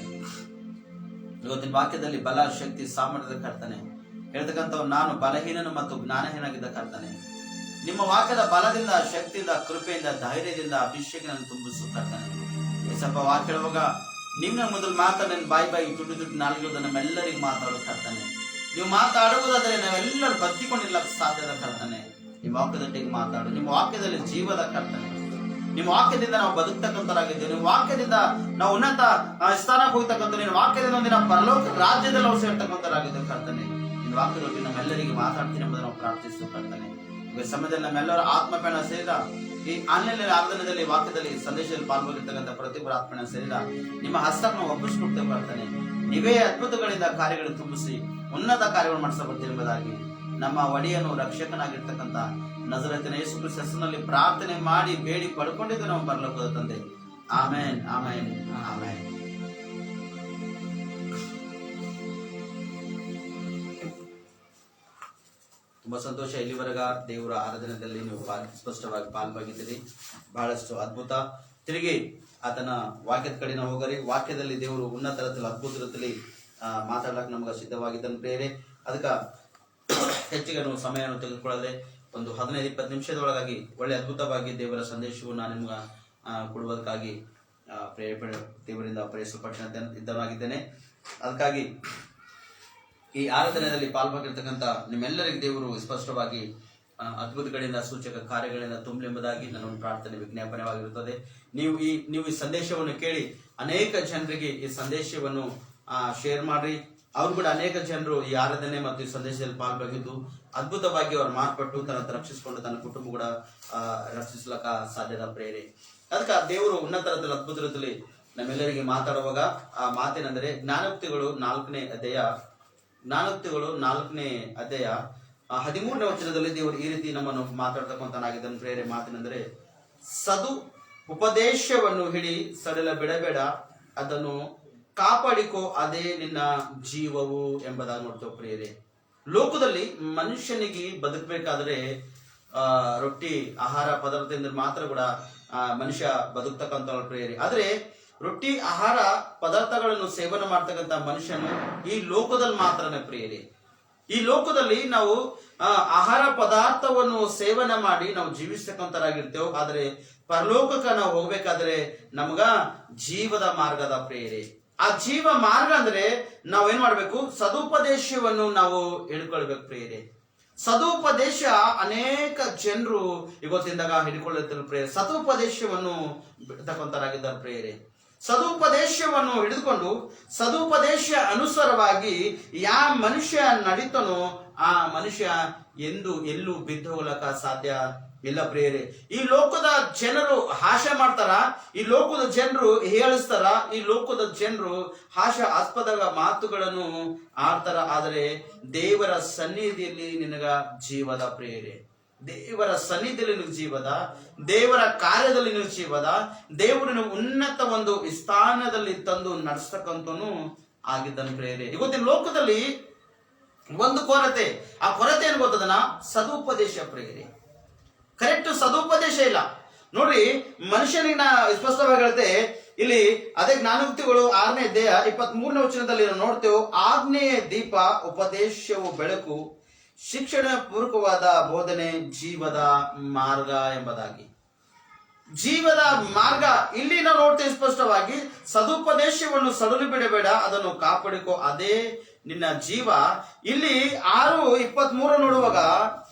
ಇವತ್ತಿನ ವಾಕ್ಯದಲ್ಲಿ ಬಲ, ಶಕ್ತಿ, ಸಾಮರ್ಥ್ಯದ ಕರ್ತನೆ ಹೇಳ್ತಕ್ಕಂಥವ್ ನಾನು ಬಲಹೀನನು ಮತ್ತು ಜ್ಞಾನಹೀನಾಗಿದ್ದ ಕರ್ತನೆ. ನಿಮ್ಮ ವಾಕ್ಯದ ಬಲದಿಂದ, ಶಕ್ತಿಯಿಂದ, ಕೃಪೆಯಿಂದ, ಧೈರ್ಯದಿಂದ ಅಭಿಷೇಕವನ್ನು ತುಂಬಿಸು ಕರ್ತನೆ. ಎಸಪ್ಪ, ವಾಕ್ಯ ಹೇಳುವಾಗ ನಿಮ್ಮ ಮೊದಲು ಮಾತಾಡ ಬಾಯಿ ತುಟ್ಟು ನಾಲ್ಕು ನಮ್ಮೆಲ್ಲರಿಗೆ ಮಾತಾಡೋ ಕರ್ತನೆ. ನೀವು ಮಾತಾಡುವುದಾದ್ರೆ ನಾವೆಲ್ಲರೂ ಬದುಕಿಕೊಂಡಿರ್ಲಕ್ಕೆ ಸಾಧ್ಯದ ಕರ್ತನೆ. ನಿಮ್ಮ ವಾಕ್ಯದೊಟ್ಟಿಗೆ ಮಾತಾಡು. ನಿಮ್ಮ ವಾಕ್ಯದಲ್ಲಿ ಜೀವದ ಕರ್ತನೆ. ನಿಮ್ಮ ವಾಕ್ಯದಿಂದ ನಾವು ಬದುಕ್ತಕ್ಕಂಥರಾಗಿದ್ದೇವೆ. ನಿಮ್ಮ ವಾಕ್ಯದಿಂದ ನಾವು ಉನ್ನತ ಸ್ಥಾನಕ್ಕೆ ಹೋಗ್ತಕ್ಕಂಥ, ನಿನ್ನ ವಾಕ್ಯದಿಂದ ಒಂದಿನ ಪರಲೋಕ ರಾಜ್ಯದಲ್ಲಿ ನಾವು ಸೇರ್ತಕ್ಕಂಥರಾಗಿದ್ದೇವೆ ಕರ್ತನೆ. ನಿನ್ನ ವಾಕ್ಯದೊಟ್ಟಿಗೆ ನಮ್ಮೆಲ್ಲರಿಗೆ ಮಾತಾಡ್ತೀನಿ ಎಂಬುದನ್ನು ನಾವು ಪ್ರಾರ್ಥಿಸುವ ಕರ್ತನೆ. ಈ ಸಮಯದಲ್ಲಿ ನಮ್ಮೆಲ್ಲರ ಆತ್ಮಪೇಣ ಸೇರಿದ ಈ ಆನ್ಲೈನ್ ಆರಾಧನೆಯಲ್ಲಿ, ವಾಕ್ಯದಲ್ಲಿ, ಸಂದೇಶದಲ್ಲಿ ಪಾಲ್ಗೊಂಡಿರ್ತಕ್ಕಂಥ ಪ್ರತಿಯೊಬ್ಬರ ಆತ್ಮಪೇಣ ಸೇರಿದ ನಿಮ್ಮ ಹಸ್ತಕ್ಕೆ ನಾವು ಒಪ್ಪಿಸಿಕೊಡ್ತೇವೆ ಕರ್ತನೆ. ನೀವೇ ಅದ್ಭುತಗಳಿಂದ ಕಾರ್ಯಗಳು ತುಂಬಿಸಿ ಉನ್ನತ ಕಾರ್ಯಗಳು ಮಾಡಿಸಬರ್ತೀರಿ ಎಂಬುದಾಗಿ ನಮ್ಮ ಒಡೆಯನು ರಕ್ಷಕನಾಗಿರ್ತಕ್ಕಂಥ ನಜರೇತಿನ ಯೇಸು ಕ್ರಿಸ್ತನ ಹೆಸರಿನಲ್ಲಿ ಪ್ರಾರ್ಥನೆ ಮಾಡಿ ಬೇಡಿ ಪಡ್ಕೊಂಡಿದ್ದು ನಾವು ಪರಲೋಕದ ತಂದೆ. Amen, amen, amen. ತುಂಬಾ ಸಂತೋಷ. ಇಲ್ಲಿವರೆಗ ದೇವರ ಆರಾಧನೆಯಲ್ಲಿ ನೀವು ಸ್ಪಷ್ಟವಾಗಿ ಪಾಲ್ಭಾಗಿದ್ದೀರಿ. ಬಹಳಷ್ಟು ಅದ್ಭುತ. ತಿರುಗಿ ಆತನ ವಾಕ್ಯದ ಕಡೆ ನಾವು ಹೋಗರಿ. ವಾಕ್ಯದಲ್ಲಿ ದೇವರು ಉನ್ನತ ರೀತಿಯಲ್ಲಿ, ಅದ್ಭುತ ರೀತಿಯಲ್ಲಿ ಮಾತಾಡಕ್ಕೆ ನಮ್ಗೆ ಸಿದ್ಧವಾಗಿದ್ದನ್ನು ಪ್ರೇರೆ. ಅದಕ್ಕೆ ಹೆಚ್ಚಿಗೆ ನಾವು ಸಮಯವನ್ನು ತೆಗೆದುಕೊಳ್ಳದೆ ಒಂದು 15-20 ನಿಮಿಷದೊಳಗಾಗಿ ಒಳ್ಳೆ ಅದ್ಭುತವಾಗಿ ದೇವರ ಸಂದೇಶವನ್ನು ನಾನು ನಿಮ್ಗೆ ಕೊಡುವುದಕ್ಕಾಗಿ ದೇವರಿಂದ ಪ್ರಯತ್ನಪಟ್ಟಿದ್ದೇನೆ. ಅದಕ್ಕಾಗಿ ಈ ಆರಾಧನೆಯಲ್ಲಿ ಪಾಲ್ಗೊಂಡಿರ್ತಕ್ಕಂಥ ನಿಮ್ಮೆಲ್ಲರಿಗೆ ದೇವರು ಸ್ಪಷ್ಟವಾಗಿ ಅದ್ಭುತಗಳಿಂದ, ಸೂಚಕ ಕಾರ್ಯಗಳಿಂದ ತುಂಬಲೆಂಬುದಾಗಿ ನನ್ನ ಪ್ರಾರ್ಥನೆ, ವಿಜ್ಞಾಪನೆವಾಗಿರುತ್ತದೆ. ನೀವು ಈ ಸಂದೇಶವನ್ನು ಕೇಳಿ ಅನೇಕ ಜನರಿಗೆ ಈ ಸಂದೇಶವನ್ನು ಶೇರ್ ಮಾಡ್ರಿ. ಅವ್ರು ಕೂಡ ಅನೇಕ ಜನರು ಈ ಆರಾಧನೆ ಮತ್ತು ಈ ಸಂದೇಶದಲ್ಲಿ ಪಾಲ್ಗೊಂಡಿದ್ದು ಅದ್ಭುತವಾಗಿ ಅವ್ರು ಮಾರ್ಪಟ್ಟು ತನ್ನ ರಕ್ಷಿಸಿಕೊಂಡು ತನ್ನ ಕುಟುಂಬ ಕೂಡ ರಕ್ಷಿಸ್ಲಕ್ಕ ಸಾಧ್ಯದ ಪ್ರೇರೆ. ಅದಕ್ಕೆ ದೇವರು ಉನ್ನತ ಅದ್ಭುತ ರೀತಿಯಲ್ಲಿ ನಮ್ಮೆಲ್ಲರಿಗೆ ಮಾತಾಡುವಾಗ ಆ ಮಾತೇನೆಂದರೆ ಜ್ಞಾನೋಕ್ತಿಗಳು 4ನೇ ಅಧ್ಯಾಯ 13ನೇ ವಚನದಲ್ಲಿ ದೇವರು ಈ ರೀತಿ ನಮ್ಮನ್ನು ಮಾತಾಡ್ತಕ್ಕಂಥನಾಗಿದ್ದನು ಪ್ರೇರೆ. ಮಾತಿನೆಂದರೆ, ಸದು ಉಪದೇಶವನ್ನು ಹಿಡಿ, ಸಡಿಲ ಬಿಡಬೇಡ, ಅದನ್ನು ಕಾಪಾಡಿಕೋ, ಅದೇ ನಿನ್ನ ಜೀವವು ಎಂಬುದಾಗಿ ನೋಡ್ತೇವೆ ಪ್ರಿಯರೇ. ಲೋಕದಲ್ಲಿ ಮನುಷ್ಯನಿಗೆ ಬದುಕಬೇಕಾದ್ರೆ ರೊಟ್ಟಿ ಆಹಾರ ಪದಾರ್ಥದಿಂದ ಮಾತ್ರ ಕೂಡ ಮನುಷ್ಯ ಬದುಕ್ತಕ್ಕಂಥ ಪ್ರಿಯರೇ. ಆದ್ರೆ ರೊಟ್ಟಿ ಆಹಾರ ಪದಾರ್ಥಗಳನ್ನು ಸೇವನೆ ಮಾಡ್ತಕ್ಕಂಥ ಮನುಷ್ಯನು ಈ ಲೋಕದಲ್ಲಿ ಮಾತ್ರನೇ ಪ್ರಿಯರೇ. ಈ ಲೋಕದಲ್ಲಿ ನಾವು ಆಹಾರ ಪದಾರ್ಥವನ್ನು ಸೇವನೆ ಮಾಡಿ ನಾವು ಜೀವಿಸ್ತಕ್ಕಂಥರಾಗಿರ್ತೇವೆ. ಆದ್ರೆ ಪರಲೋಕಕ್ಕೆ ನಾವು ಹೋಗ್ಬೇಕಾದ್ರೆ ನಮ್ಗ ಜೀವದ ಮಾರ್ಗದ ಪ್ರೇರೆ. ಆ ಜೀವ ಮಾರ್ಗ ಅಂದ್ರೆ ನಾವೇನ್ ಮಾಡ್ಬೇಕು? ಸದುಪದೇಶವನ್ನು ನಾವು ಹಿಡ್ಕೊಳ್ಬೇಕು ಪ್ರೇರೆ. ಸದುಪದೇಶ ಅನೇಕ ಜನರು ಇವತ್ತಿಂದಾಗ ಹಿಡ್ಕೊಳ್ಳುತ್ತಿರುವ ಪ್ರೇರೆ. ಸದುಪದೇಶವನ್ನು ಬಿಡ್ತಕ್ಕಂಥರಾಗಿದ್ದಾರೆ ಪ್ರೇರೆ. ಸದುಪದೇಶವನ್ನು ಹಿಡಿದುಕೊಂಡು ಸದುಪದೇಶ ಅನುಸಾರವಾಗಿ ಯಾವ ಮನುಷ್ಯ ನಡೀತಾನೋ ಆ ಮನುಷ್ಯ ಎಲ್ಲೂ ಬಿದ್ದು ಹೋಗಲಕ್ಕ ಸಾಧ್ಯ ಇಲ್ಲ ಪ್ರಿಯರೇ. ಈ ಲೋಕದ ಜನರು ಹಾಸ್ಯ ಮಾಡ್ತಾರ, ಈ ಲೋಕದ ಜನರು ಹೇಳಿಸ್ತಾರ, ಈ ಲೋಕದ ಜನರು ಹಾಸ್ಯಾಸ್ಪದ ಮಾತುಗಳನ್ನು ಆಡ್ತಾರ. ಆದರೆ ದೇವರ ಸನ್ನಿಧಿಯಲ್ಲಿ ನಿನಗ ಜೀವದ ಪ್ರಿಯರೇ. ದೇವರ ಸನ್ನಿಧಿಯಲ್ಲಿ ನಿನಗೆ ಜೀವದ, ದೇವರ ಕಾರ್ಯದಲ್ಲಿ ನಿನಗೆ ಜೀವದ, ದೇವರನ್ನು ಉನ್ನತ ಒಂದು ಸ್ಥಾನದಲ್ಲಿ ತಂದು ನಡೆಸ್ತಕ್ಕಂಥನು ಆಗಿದ್ದನು ಪ್ರಿಯರೇ. ಇವತ್ತಿನ ಲೋಕದಲ್ಲಿ ಒಂದು ಕೊರತೆ, ಆ ಕೊರತೆ ಏನು ಗೊತ್ತದನ? ಸದುಪದೇಶ ಪ್ರಿಯರೇ. ಕರೆಕ್ಟ್ ಸದುಪದೇಶ ಇಲ್ಲ ನೋಡ್ರಿ. ಮನುಷ್ಯನಿಗೆ ಸ್ಪಷ್ಟವಾಗಿ ಹೇಳುತ್ತೆ ಇಲ್ಲಿ. ಅದೇ ಜ್ಞಾನೋಕ್ತಿಗಳು 6ನೇ ಅಧ್ಯಾಯ 23ನೇ ವಚನದಲ್ಲಿ ನಾವು ನೋಡ್ತೇವೆ. ಆಜ್ಞೆಯ ದೀಪ ಉಪದೇಶವು ಬೆಳಕು, ಶಿಕ್ಷಣ ಪೂರ್ವಕವಾದ ಬೋಧನೆ ಜೀವದ ಮಾರ್ಗ ಎಂಬುದಾಗಿ. ಜೀವದ ಮಾರ್ಗ ಇಲ್ಲಿ ನಾವು ನೋಡ್ತೇವೆ ಸ್ಪಷ್ಟವಾಗಿ, ಸದುಪದೇಶವನ್ನು ಸಡಲು ಬಿಡಬೇಡ, ಅದನ್ನು ಕಾಪಾಡಿಕೋ, ಅದೇ ನಿನ್ನ ಜೀವ. ಇಲ್ಲಿ 6:23 ನೋಡುವಾಗ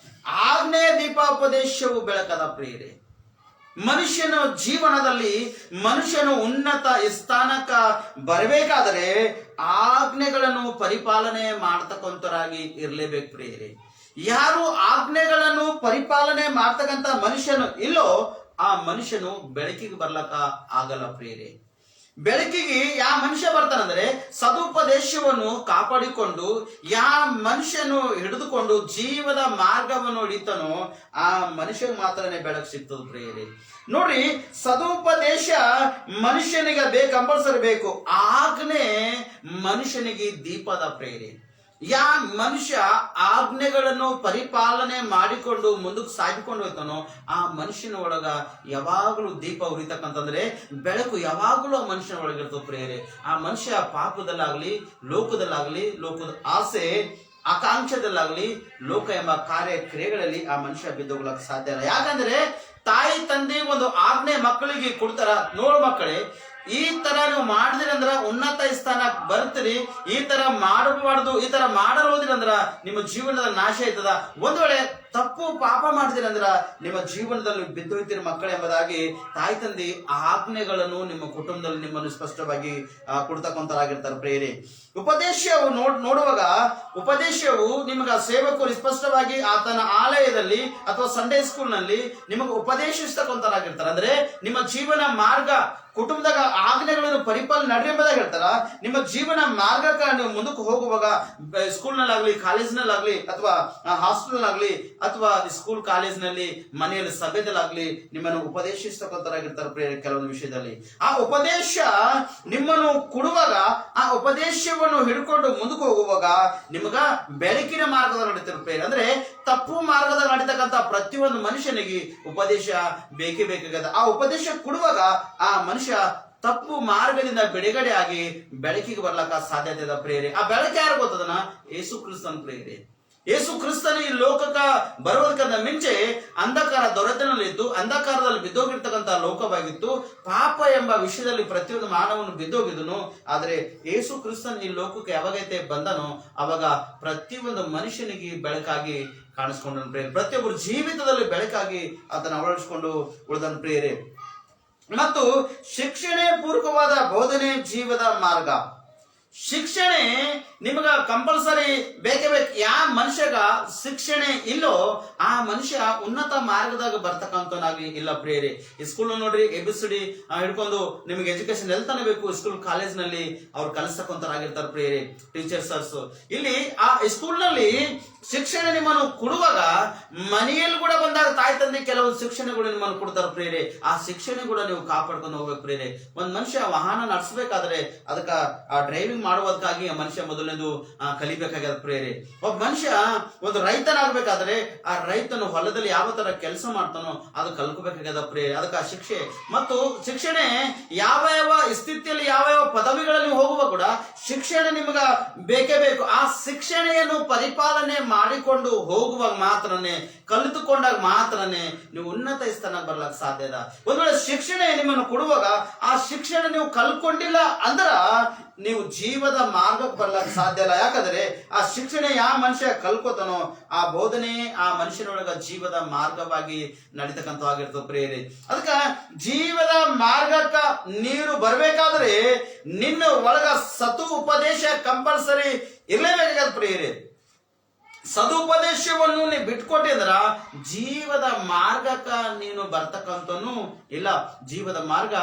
ಆಜ್ಞೆಯ ದೀಪೋಪದೇಶವು ಬೆಳಕದ ಪ್ರಿಯರೇ. ಮನುಷ್ಯನ ಜೀವನದಲ್ಲಿ ಮನುಷ್ಯನು ಉನ್ನತ ಸ್ಥಾನಕ್ಕ ಬರಬೇಕಾದರೆ ಆಜ್ಞೆಗಳನ್ನು ಪರಿಪಾಲನೆ ಮಾಡ್ತಕ್ಕಂಥರಾಗಿ ಇರಲೇಬೇಕು ಪ್ರಿಯರೇ. ಯಾರು ಆಜ್ಞೆಗಳನ್ನು ಪರಿಪಾಲನೆ ಮಾಡ್ತಕ್ಕಂಥ ಮನುಷ್ಯನು ಇಲ್ಲೋ ಆ ಮನುಷ್ಯನು ಬೆಳಕಿಗೆ ಬರ್ಲಕ್ಕ ಆಗಲ್ಲ ಪ್ರಿಯರೇ. ಬೆಳಕಿಗೆ ಯಾವ ಮನುಷ್ಯ ಬರ್ತಾನಂದ್ರೆ ಸದುಪದೇಶವನ್ನು ಕಾಪಾಡಿಕೊಂಡು ಯಾವ ಮನುಷ್ಯನು ಹಿಡಿದುಕೊಂಡು ಜೀವದ ಮಾರ್ಗವನ್ನು ಹಿಡಿತಾನೋ ಆ ಮನುಷ್ಯಗೆ ಮಾತ್ರನೇ ಬೆಳಕು ಸಿಗ್ತದೆ ಪ್ರಿಯರೇ. ನೋಡ್ರಿ, ಸದುಪದೇಶ ಮನುಷ್ಯನಿಗೆ ಕಂಪಲ್ಸರಿ ಬೇಕು. ಆಜ್ಞೆ ಮನುಷ್ಯನಿಗೆ ದೀಪದ ಪ್ರಿಯರೇ. ಯಾ ಮನುಷ್ಯ ಆಜ್ಞೆಗಳನ್ನು ಪರಿಪಾಲನೆ ಮಾಡಿಕೊಂಡು ಮುಂದಕ್ಕೆ ಸಾಗಿಕೊಂಡು ಹೋಗ್ತಾನೋ ಆ ಮನುಷ್ಯನ ಒಳಗ ಯಾವಾಗಲೂ ದೀಪ ಉರಿತಕ್ಕಂತಂದ್ರೆ ಬೆಳಕು ಯಾವಾಗಲೂ ಆ ಮನುಷ್ಯನ ಒಳಗಿರ್ತದೆ ಪ್ರಿಯರೇ. ಆ ಮನುಷ್ಯ ಪಾಪದಲ್ಲಾಗ್ಲಿ, ಲೋಕದಲ್ಲಾಗ್ಲಿ, ಲೋಕದ ಆಸೆ ಆಕಾಂಕ್ಷದಲ್ಲಾಗ್ಲಿ, ಲೋಕ ಎಂಬ ಕಾರ್ಯಕ್ರಿಯೆಗಳಲ್ಲಿ ಆ ಮನುಷ್ಯ ಬಿದ್ದೋಗ್ಲಕ್ಕೆ ಸಾಧ್ಯ ಇಲ್ಲ. ಯಾಕಂದ್ರೆ ತಾಯಿ ತಂದೆ ಒಂದು ಆಜ್ಞೆ ಮಕ್ಕಳಿಗೆ ಕೊಡ್ತಾರ, ನೋಡು ಮಕ್ಕಳೇ, ಈ ತರ ನೀವು ಮಾಡಿದ್ರಿ ಅಂದ್ರ ಉನ್ನತ ಸ್ಥಾನಕ್ಕೆ ಬರ್ತೀರಿ, ಈ ತರ ಮಾಡಬಾರ್ದು, ಈ ತರ ಮಾಡರೋದ್ರಿ ಅಂದ್ರ ನಿಮ್ಮ ಜೀವನದ ನಾಶ ಆಯ್ತದ. ಒಂದ್ ವೇಳೆ ತಪ್ಪು ಪಾಪ ಮಾಡಿದಿರಿ ಅಂದ್ರ ನಿಮ್ಮ ಜೀವನದಲ್ಲಿ ಬಿದ್ದೋಯ್ತೀರಿ ಮಕ್ಕಳು ಎಂಬುದಾಗಿ ತಾಯಿ ತಂದೆ ಆಜ್ಞೆಗಳನ್ನು ನಿಮ್ಮ ಕುಟುಂಬದಲ್ಲಿ ನಿಮ್ಮನ್ನು ಸ್ಪಷ್ಟವಾಗಿ ಕೊಡ್ತಕ್ಕಂತರಾಗಿರ್ತಾರೆ ಪ್ರೇರೆ. ಉಪದೇಶವು ನೋಡುವಾಗ ಉಪದೇಶವು ನಿಮಗೆ ಸೇವಕರು ಸ್ಪಷ್ಟವಾಗಿ ಆತನ ಆಲಯದಲ್ಲಿ ಅಥವಾ ಸಂಡೇ ಸ್ಕೂಲ್ ನಲ್ಲಿ ನಿಮಗೆ ಉಪದೇಶಿಸ್ತಕ್ಕಂತರಾಗಿರ್ತಾರೆ. ಅಂದ್ರೆ ನಿಮ್ಮ ಜೀವನ ಮಾರ್ಗ ಕುಟುಂಬದಾಗ ಆಜ್ಞೆಗಳನ್ನು ಪರಿಪಾಲನೆ ನಡ್ರಿ ಎಂಬುದಾಗಿ ಹೇಳ್ತಾರ. ನಿಮ್ಮ ಜೀವನ ಮಾರ್ಗಕ್ಕೆ ನೀವು ಮುಂದಕ್ಕೆ ಹೋಗುವಾಗ ಸ್ಕೂಲ್ ನಲ್ಲಾಗ್ಲಿ, ಕಾಲೇಜ್ನಲ್ಲಾಗ್ಲಿ, ಅಥವಾ ಹಾಸ್ಟೆಲ್ ಆಗ್ಲಿ, ಅಥವಾ ಸ್ಕೂಲ್ ಕಾಲೇಜ್ನಲ್ಲಿ, ಮನೆಯಲ್ಲಿ, ಸಭೆದಲ್ಲಾಗ್ಲಿ ನಿಮ್ಮನ್ನು ಉಪದೇಶಿಸ್ತಕ್ಕಂತರಾಗಿರ್ತಾರೆ ಪ್ರೇರೆ. ಕೆಲವೊಂದು ವಿಷಯದಲ್ಲಿ ಆ ಉಪದೇಶ ನಿಮ್ಮನ್ನು ಕೊಡುವಾಗ, ಆ ಉಪದೇಶವನ್ನು ಹಿಡ್ಕೊಂಡು ಮುಂದಕ್ಕೆ ಹೋಗುವಾಗ ನಿಮಗ ಬೆಳಕಿನ ಮಾರ್ಗದಲ್ಲಿ ನಡೀತಿರೋ ಪ್ರೇರೆ. ಅಂದ್ರೆ ತಪ್ಪು ಮಾರ್ಗದಲ್ಲಿ ನಡೀತಕ್ಕಂತ ಪ್ರತಿಯೊಂದು ಮನುಷ್ಯನಿಗೆ ಉಪದೇಶ ಬೇಕೇ ಬೇಕಾಗದ. ಆ ಉಪದೇಶ ಕೊಡುವಾಗ ಆ ಮನುಷ್ಯ ತಪ್ಪು ಮಾರ್ಗದಿಂದ ಬಿಡುಗಡೆ ಆಗಿ ಬೆಳಕಿಗೆ ಬರ್ಲಕ್ಕ ಸಾಧ್ಯತೆ ಇದೆ ಪ್ರೇರೆ. ಆ ಬೆಳಕು ಯಾರು ಗೊತ್ತದನ? ಯೇಸು ಕ್ರಿಸ್ತನ ಪ್ರೇರೆ. ಯೇಸು ಕ್ರಿಸ್ತನ ಈ ಲೋಕಕ್ಕೆ ಬರುವುದಕ್ಕಿಂತ ಮುಂಚೆ ಅಂಧಕಾರ ದೊರೆತನಲ್ಲಿದ್ದು ಅಂಧಕಾರದಲ್ಲಿ ಬಿದ್ದೋಗಿರ್ತಕ್ಕಂಥ ಲೋಕವಾಗಿತ್ತು. ಪಾಪ ಎಂಬ ವಿಷಯದಲ್ಲಿ ಪ್ರತಿಯೊಂದು ಮಾನವನು ಬಿದ್ದೋಗಿದ್ದನು. ಆದ್ರೆ ಯೇಸು ಕ್ರಿಸ್ತನ ಈ ಲೋಕಕ್ಕೆ ಯಾವಾಗೈತೆ ಬಂದನೋ ಅವಾಗ ಪ್ರತಿಯೊಂದು ಮನುಷ್ಯನಿಗೆ ಬೆಳಕಾಗಿ ಕಾಣಿಸ್ಕೊಂಡನು ಪ್ರೇರೆ. ಪ್ರತಿಯೊಬ್ಬರು ಜೀವಿತದಲ್ಲಿ ಬೆಳಕಾಗಿ ಆತನ ಅಳವಡಿಸಿಕೊಂಡು ಉಳಿದನು ಪ್ರೇರೆ. ಮತ್ತು ಶಿಕ್ಷಣ ಪೂರ್ವಕವಾದ ಬೋಧನೆ ಜೀವದ ಮಾರ್ಗ. ಶಿಕ್ಷಣೆ ನಿಮಗ ಕಂಪಲ್ಸರಿ ಬೇಕೇ ಬೇಕು. ಯಾವ ಮನುಷ್ಯಗ ಶಿಕ್ಷಣೆ ಇಲ್ಲೋ ಆ ಮನುಷ್ಯ ಉನ್ನತ ಮಾರ್ಗದಾಗ ಬರ್ತಕ್ಕಂಥನಾಗಿ ಇಲ್ಲ ಪ್ರೇರೆ. ಈ ಸ್ಕೂಲ್ ನೋಡ್ರಿ, ABCD ಹಿಡ್ಕೊಂಡು ನಿಮಗೆ ಎಜುಕೇಶನ್ ಎಲ್ತಾನೆ ಬೇಕು. ಸ್ಕೂಲ್ ಕಾಲೇಜ್ ನಲ್ಲಿ ಅವ್ರು ಕಲಿಸ್ತಕ್ಕಂಥರಾಗಿರ್ತಾರೆ ಪ್ರೇರೆ, ಟೀಚರ್ಸ್. ಇಲ್ಲಿ ಆ ಸ್ಕೂಲ್ ನಲ್ಲಿ ಶಿಕ್ಷಣ ನಿಮ್ಮನ್ನು ಕೊಡುವಾಗ ಮನೆಯಲ್ಲಿ ಕೂಡ ಬಂದಾಗ ತಾಯಿ ತಂದೆ ಕೆಲವೊಂದು ಶಿಕ್ಷಣಗಳು ನಿಮ್ಮನ್ನು ಕೊಡ್ತಾರೆ ಪ್ರೇರೆ. ಆ ಶಿಕ್ಷಣ ಕೂಡ ನೀವು ಕಾಪಾಡ್ಕೊಂಡು ಹೋಗ್ಬೇಕು ಪ್ರೇರೆ. ಒಂದ್ ಮನುಷ್ಯ ವಾಹನ ನಡೆಸಬೇಕಾದ್ರೆ ಅದಕ್ಕ ಆ ಡ್ರೈವಿಂಗ್ ಮಾಡುವುದಕ್ಕಾಗಿ ಆ ಮನುಷ್ಯ ಮೊದಲನೇದು ಕಲಿಬೇಕಾಗ್ಯದ ಪ್ರೇರೆ. ಒಬ್ಬ ಮನುಷ್ಯ ಒಂದು ರೈತನಾಗಬೇಕಾದ್ರೆ ಆ ರೈತನು ಹೊಲದಲ್ಲಿ ಯಾವ ತರ ಕೆಲಸ ಮಾಡ್ತಾನೋ ಅದು ಕಲ್ಕೋಬೇಕಾಗ್ಯದ ಪ್ರೇರೆ. ಅದಕ್ಕೆ ಆ ಶಿಕ್ಷೆ ಮತ್ತು ಶಿಕ್ಷಣ ಯಾವ ಯಾವ ಸ್ಥಿತಿಯಲ್ಲಿ ಯಾವ ಯಾವ ಪದವಿಗಳಲ್ಲಿ ಹೋಗುವ ಕೂಡ ಶಿಕ್ಷಣ ನಿಮಗ ಬೇಕೇ ಬೇಕು. ಆ ಶಿಕ್ಷಣೆಯನ್ನು ಪರಿಪಾಲನೆ ಮಾಡಿಕೊಂಡು ಹೋಗುವಾಗ ಮಾತ್ರನೇ, ಕಲಿತುಕೊಂಡಾಗ ಮಾತ್ರನೇ ನೀವು ಉನ್ನತ ಸ್ಥಾನಕ್ಕೆ ಬರ್ಲಕ್ ಸಾಧ್ಯ ಇದೆ. ಒಂದ್ ವೇಳೆ ಶಿಕ್ಷಣ ನಿಮ್ಮನ್ನು ಕೊಡುವಾಗ ಆ ಶಿಕ್ಷಣ ನೀವು ಕಲ್ಕೊಂಡಿಲ್ಲ ಅಂದ್ರ ನೀವು ಜೀವದ ಮಾರ್ಗಕ್ಕೆ ಬರ್ಲಕ್ ಸಾಧ್ಯ ಇಲ್ಲ. ಯಾಕಂದ್ರೆ ಆ ಶಿಕ್ಷಣ ಯಾವ ಮನುಷ್ಯ ಕಲ್ಕೋತಾನೋ ಆ ಬೋಧನೆ ಆ ಮನುಷ್ಯನೊಳಗ ಜೀವದ ಮಾರ್ಗವಾಗಿ ನಡೀತಕ್ಕಂಥವಾಗಿರ್ತದೆ ಪ್ರೇರೆ. ಅದಕ್ಕ ಜೀವದ ಮಾರ್ಗಕ್ಕ ನೀರು ಬರ್ಬೇಕಾದ್ರೆ ನಿನ್ನ ಒಳಗ ಸತು ಉಪದೇಶ ಕಂಪಲ್ಸರಿ ಇರ್ಲೇಬೇಕಾದ ಪ್ರೇರೆ. ಸದುಪದೇಶವನ್ನು ನೀ ಬಿಟ್ಕೊಟ್ಟಿದ್ರ ಜೀವದ ಮಾರ್ಗಕ್ಕ ನೀನು ಬರ್ತಕ್ಕಂಥನು ಇಲ್ಲ. ಜೀವದ ಮಾರ್ಗ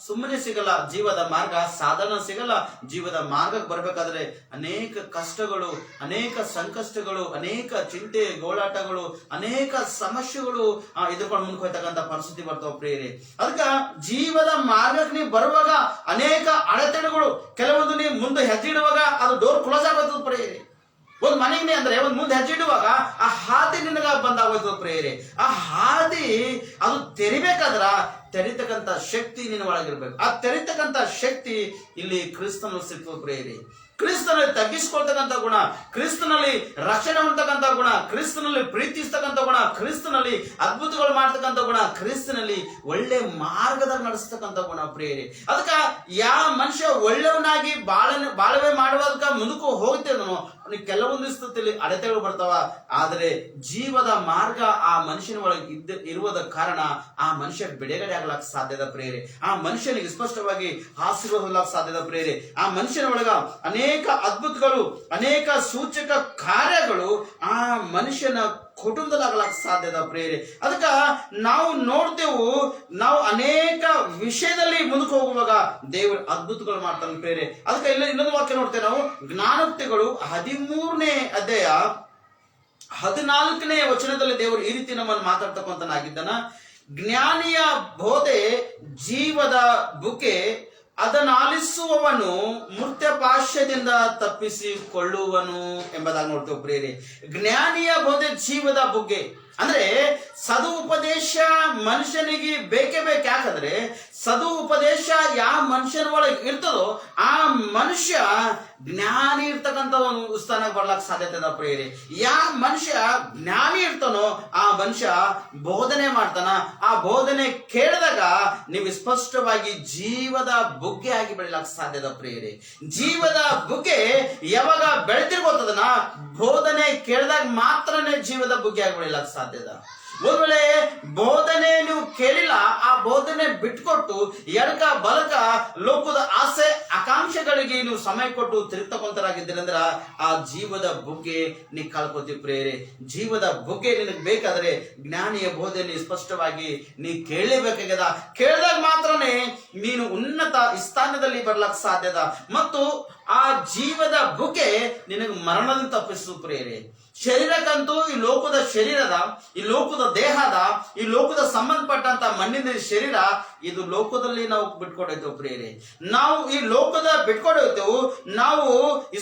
ಸುಮ್ಮನೆ ಸಿಗಲ್ಲ, ಜೀವದ ಮಾರ್ಗ ಸಾಧನ ಸಿಗಲ್ಲ. ಜೀವದ ಮಾರ್ಗಕ್ಕೆ ಬರ್ಬೇಕಾದ್ರೆ ಅನೇಕ ಕಷ್ಟಗಳು, ಅನೇಕ ಸಂಕಷ್ಟಗಳು, ಅನೇಕ ಚಿಂತೆ ಗೋಳಾಟಗಳು, ಅನೇಕ ಸಮಸ್ಯೆಗಳು ಎದುರ್ಕೊಂಡು ಮುಂದೆ ಹೋಗ್ತಕ್ಕಂಥ ಪರಿಸ್ಥಿತಿ ಬರ್ತಾವ ಪ್ರೇರೆ. ಅದಕ್ಕ ಜೀವದ ಮಾರ್ಗಕ್ಕೆ ನೀವು ಬರುವಾಗ ಅನೇಕ ಅಡೆತಡೆಗಳು, ಕೆಲವೊಂದು ನೀವು ಮುಂದೆ ಹೆಜ್ಜೆ ಇಡುವಾಗ ಅದು ಡೋರ್ ಕ್ಲೋಸ್ ಆಗೋದು ಪ್ರೇರೆ. ಒಂದ್ ಮನೆಗೆ ಅಂದ್ರೆ ಒಂದ್ ಮುಂದೆ ಹೆಜ್ಜೆ ಇಡುವಾಗ ಆ ಹಾದಿ ನಿನಗ ಬಂದಾಗೋಯ್ತು ಪ್ರೇರೆ. ಆ ಹಾದಿ ಅದು ತೆರಿಬೇಕಾದ್ರ ತೆರಿತಕ್ಕಂತ ಶಕ್ತಿ ನಿನ್ನ ಒಳಗಿರ್ಬೇಕು. ಆ ತೆರಿತಕ್ಕಂತ ಶಕ್ತಿ ಇಲ್ಲಿ ಕ್ರಿಸ್ತನ ಸಿಗ್ತದೆ ಪ್ರೇರೆ. ಕ್ರಿಸ್ತನಲ್ಲಿ ತಗ್ಗಿಸ್ಕೊಳ್ತಕ್ಕಂಥ ಗುಣ, ಕ್ರಿಸ್ತನಲ್ಲಿ ರಕ್ಷಣೆ ಹೊಂದತಕ್ಕಂಥ ಗುಣ, ಕ್ರಿಸ್ತನಲ್ಲಿ ಪ್ರೀತಿಸ್ತಕ್ಕಂಥ ಗುಣ, ಕ್ರಿಸ್ತನಲ್ಲಿ ಅದ್ಭುತಗಳು ಮಾಡ್ತಕ್ಕಂಥ ಗುಣ, ಕ್ರಿಸ್ತನಲ್ಲಿ ಒಳ್ಳೆ ಮಾರ್ಗದಾಗ ನಡೆಸ್ತಕ್ಕಂಥ ಗುಣ ಪ್ರಿಯರೇ. ಅದಕ್ಕ ಯಾವ ಮನುಷ್ಯ ಒಳ್ಳೆಯವನಾಗಿ ಬಾಳವೆ ಮಾಡುವುದಕ್ಕ ಮುಂದಕ್ಕೂ ಹೋಗ್ತೇನೋ ಅವನಿಗೆ ಕೆಲವೊಂದು ಸ್ಥಿತಿಯಲ್ಲಿ ಅಡೆತಡೆಗಳು ಬರ್ತಾವ. ಆದರೆ ಜೀವದ ಮಾರ್ಗ ಆ ಮನುಷ್ಯನ ಒಳಗೆ ಇರುವುದ ಕಾರಣ ಆ ಮನುಷ್ಯ ಬಿಡುಗಡೆ ಆಗ್ಲಾಕ ಸಾಧ್ಯದ ಪ್ರಿಯರೇ. ಆ ಮನುಷ್ಯನಿಗೆ ಸ್ಪಷ್ಟವಾಗಿ ಆಶೀರ್ವಾದ ಹೊಂದಲಾಕ ಸಾಧ್ಯದ ಪ್ರಿಯರೇ. ಆ ಮನುಷ್ಯನ ಒಳಗ ಅನೇಕ ಅದ್ಭುತಗಳು, ಅನೇಕ ಸೂಚಕ ಕಾರ್ಯಗಳು ಆ ಮನುಷ್ಯನ ಕುಟುಂಬದಲ್ಲಾಗಲಾಕ ಸಾಧ್ಯದ ಪ್ರಿಯರೇ. ಅದಕ್ಕ ನಾವು ನೋಡ್ತೇವು, ನಾವು ಅನೇಕ ವಿಷಯದಲ್ಲಿ ಮುಂದಕ್ಕೆ ಹೋಗುವಾಗ ದೇವರು ಅದ್ಭುತಗಳು ಮಾಡ್ತಾನೆ ಪ್ರಿಯರೇ. ಅದಕ್ಕೆ ಇನ್ನೊಂದು ವಾಕ್ಯ ನೋಡ್ತೇವೆ ನಾವು, ಜ್ಞಾನೋಕ್ತಿಗಳು 13ನೇ ಅಧ್ಯಾಯ 14ನೇ ವಚನದಲ್ಲಿ ದೇವರು ಈ ರೀತಿ ನಮ್ಮನ್ನು ಮಾತಾಡ್ತಕ್ಕಂತನಾಗಿದ್ದಾನ. ಜ್ಞಾನಿಯ ಬೋಧೆ ಜೀವದ ಬುಕ್ಕೆ, ಅದನ್ನಾಲಿಸುವವನು ಮೃತ್ಯಪಾಶ್ಯದಿಂದ ತಪ್ಪಿಸಿಕೊಳ್ಳುವನು ಎಂಬುದಾಗಿ ನೋಡ್ತೇವೆ ಪ್ರಿಯರೇ. ಜ್ಞಾನಿಯ ಬೋಧೆ ಜೀವದ ಬುಗ್ಗೆ ಅಂದ್ರೆ ಸದು ಉಪದೇಶ ಮನುಷ್ಯನಿಗೆ ಬೇಕೇ ಬೇಕು. ಯಾಕಂದ್ರೆ ಸದು ಉಪದೇಶ ಯಾವ ಮನುಷ್ಯನ ಒಳಗೆ ಇರ್ತದೋ ಆ ಮನುಷ್ಯ ಜ್ಞಾನಿ ಇರ್ತಕ್ಕಂಥ ಒಂದು ಸ್ಥಾನಕ್ಕೆ ಬರ್ಲಾಕ ಸಾಧ್ಯತೆ ಅದ ಪ್ರಿಯರೇ. ಯಾವ ಮನುಷ್ಯ ಜ್ಞಾನಿ ಇರ್ತಾನೋ ಆ ಮನುಷ್ಯ ಬೋಧನೆ ಮಾಡ್ತಾನ. ಆ ಬೋಧನೆ ಕೇಳಿದಾಗ ನೀವು ಸ್ಪಷ್ಟವಾಗಿ ಜೀವದ ಬುಗ್ಗೆ ಆಗಿ ಬೆಳಿಲಾಕ ಸಾಧ್ಯದ ಪ್ರಿಯರೇ. ಜೀವದ ಬುಗ್ಗೆ ಯಾವಾಗ ಬೆಳೆದಿರ್ಬೋದನ್ನ ಬೋಧನೆ ಕೇಳಿದಾಗ ಮಾತ್ರನೇ ಜೀವದ ಬುಗ್ಗೆ ಆಗಿ ಬೆಳಿಲಾಕ ಸಾಧ್ಯದ. ಒಂದ್ ವೇಳೆ ಬೋಧನೆ ನೀವು ಕೇಳಿಲ್ಲ, ಆ ಬೋಧನೆ ಬಿಟ್ಕೊಟ್ಟು ಎಡಕ ಬಲಕ ಲೋಕದ ಆಸೆ ಆಕಾಂಕ್ಷೆಗಳಿಗೆ ನೀವು ಸಮಯ ಕೊಟ್ಟು ತಿರುಗ್ತಕೊಂತರಾಗಿದ್ದೀರಿ ಅಂದ್ರ ಆ ಜೀವದ ಬುಗ್ಗೆ ನೀ ಕಳ್ಕೊತೀವಿ ಪ್ರೇರೆ. ಜೀವದ ಬುಗ್ಗೆ ನಿನಗೆ ಬೇಕಾದ್ರೆ ಜ್ಞಾನಿಯ ಬೋಧನೆ ಸ್ಪಷ್ಟವಾಗಿ ನೀ ಕೇಳಲೇಬೇಕಾಗ್ಯದ. ಕೇಳಿದಾಗ ಮಾತ್ರನೇ ನೀನು ಉನ್ನತ ಸ್ಥಾನದಲ್ಲಿ ಬರ್ಲಕ್ ಸಾಧ್ಯದ. ಮತ್ತು ಆ ಜೀವದ ಬುಗ್ಗೆ ನಿನಗೆ ಮರಣದಿಂದ ತಪ್ಪಿಸು ಪ್ರೇರೆ. ಶರೀರಕ್ಕಂತೂ ಈ ಲೋಕದ ಶರೀರದ, ಈ ಲೋಕದ ದೇಹದ, ಈ ಲೋಕದ ಸಂಬಂಧಪಟ್ಟಂತ ಮಣ್ಣಿನ ಶರೀರ ಇದು ಲೋಕದಲ್ಲಿ ನಾವು ಬಿಟ್ಕೊಡೋಯ್ತೇವೆ ಪ್ರಿಯರೇ. ನಾವು ಈ ಲೋಕದ ಬಿಟ್ಕೊಡೋಯ್ತೇವು. ನಾವು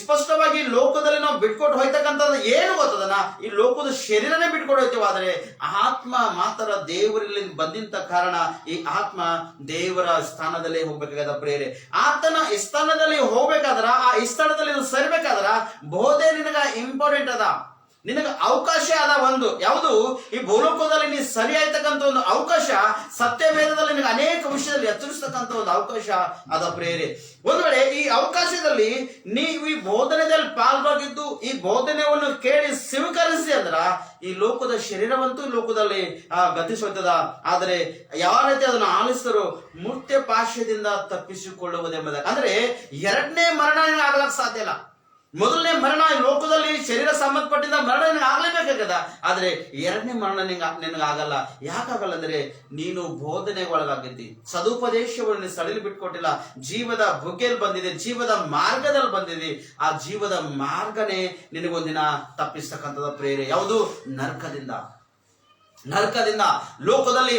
ಸ್ಪಷ್ಟವಾಗಿ ಲೋಕದಲ್ಲಿ ನಾವು ಬಿಟ್ಕೊಟ್ಟು ಹೋಯ್ತಕ್ಕಂಥದ್ದು ಏನು ಗೊತ್ತದನ, ಈ ಲೋಕದ ಶರೀರನೇ ಬಿಟ್ಕೊಡೋಯ್ತೇವೆ. ಆದರೆ ಆತ್ಮ ಮಾತ್ರ ದೇವರಲ್ಲಿ ಬಂದಿಂತ ಕಾರಣ ಈ ಆತ್ಮ ದೇವರ ಸ್ಥಾನದಲ್ಲೇ ಹೋಗ್ಬೇಕಾಗದ ಪ್ರಿಯರೇ. ಆತನ ಸ್ಥಾನದಲ್ಲಿ ಹೋಗ್ಬೇಕಾದ್ರ, ಆ ಸ್ಥಾನದಲ್ಲಿ ಸೇರ್ಬೇಕಾದ್ರ ಬೋಧೆ ನಿನಗ ಇಂಪಾರ್ಟೆಂಟ್ ಅದ, ನಿನಗೆ ಅವಕಾಶ ಅದ. ಒಂದು ಯಾವುದು ಈ ಭೂಲೋಕದಲ್ಲಿ ನೀ ಸರಿ ಆಯ್ತಕ್ಕಂಥ ಒಂದು ಅವಕಾಶ, ಸತ್ಯವೇದದಲ್ಲಿ ನಿನಗೆ ಅನೇಕ ವಿಷಯದಲ್ಲಿ ಎಚ್ಚರಿಸ್ತಕ್ಕಂಥ ಒಂದು ಅವಕಾಶ ಅದ ಪ್ರೇರೆ. ಒಂದು ವೇಳೆ ಈ ಅವಕಾಶದಲ್ಲಿ ನೀವು ಈ ಬೋಧನೆಯಲ್ಲಿ ಪಾಲ್ವಾಗಿದ್ದು ಈ ಬೋಧನೆಯನ್ನು ಕೇಳಿ ಸ್ವೀಕರಿಸಿ ಅಂದ್ರ ಈ ಲೋಕದ ಶರೀರವಂತೂ ಈ ಲೋಕದಲ್ಲಿ ಗತಿಸೋಯ್ತದ. ಆದರೆ ಯಾವ ರೀತಿ ಅದನ್ನು ಆಲಿಸಿದರೂ ಮೃತ್ಯ ಪಾಶ್ಯದಿಂದ ತಪ್ಪಿಸಿಕೊಳ್ಳುವುದೆಂಬುದಾಗಿ, ಅಂದ್ರೆ ಎರಡನೇ ಮರಣ ಆಗ್ಲಕ್ ಸಾಧ್ಯ ಇಲ್ಲ. ಮೊದಲನೇ ಮರಣ ಈ ಲೋಕದಲ್ಲಿ ಶರೀರ ಸಂಬಂಧಪಟ್ಟಿದ್ದ ಮರಣ ನಿನಗೆ ಆಗ್ಲೇಬೇಕಾಗದ. ಆದ್ರೆ ಎರಡನೇ ಮರಣ ನಿನಗೆ ಆಗಲ್ಲ. ಯಾಕಾಗಲ್ಲ ಅಂದ್ರೆ ನೀನು ಬೋಧನೆಗೆ ಒಳಗಾಗಿದ್ದಿ, ಸದುಪದೇಶವನ್ನು ಸಡಿಲು ಬಿಟ್ಕೊಟ್ಟಿಲ್ಲ, ಜೀವದ ಬುಗ್ಗೆಯಲ್ಲಿ ಬಂದಿದೆ, ಜೀವದ ಮಾರ್ಗದಲ್ಲಿ ಬಂದಿದೆ. ಆ ಜೀವದ ಮಾರ್ಗನೇ ನಿನಗೊಂದಿನ ತಪ್ಪಿಸ್ತಕ್ಕಂಥದ ಪ್ರೇರೆ. ಯಾವುದು? ನರಕದಿಂದ. ಲೋಕದಲ್ಲಿ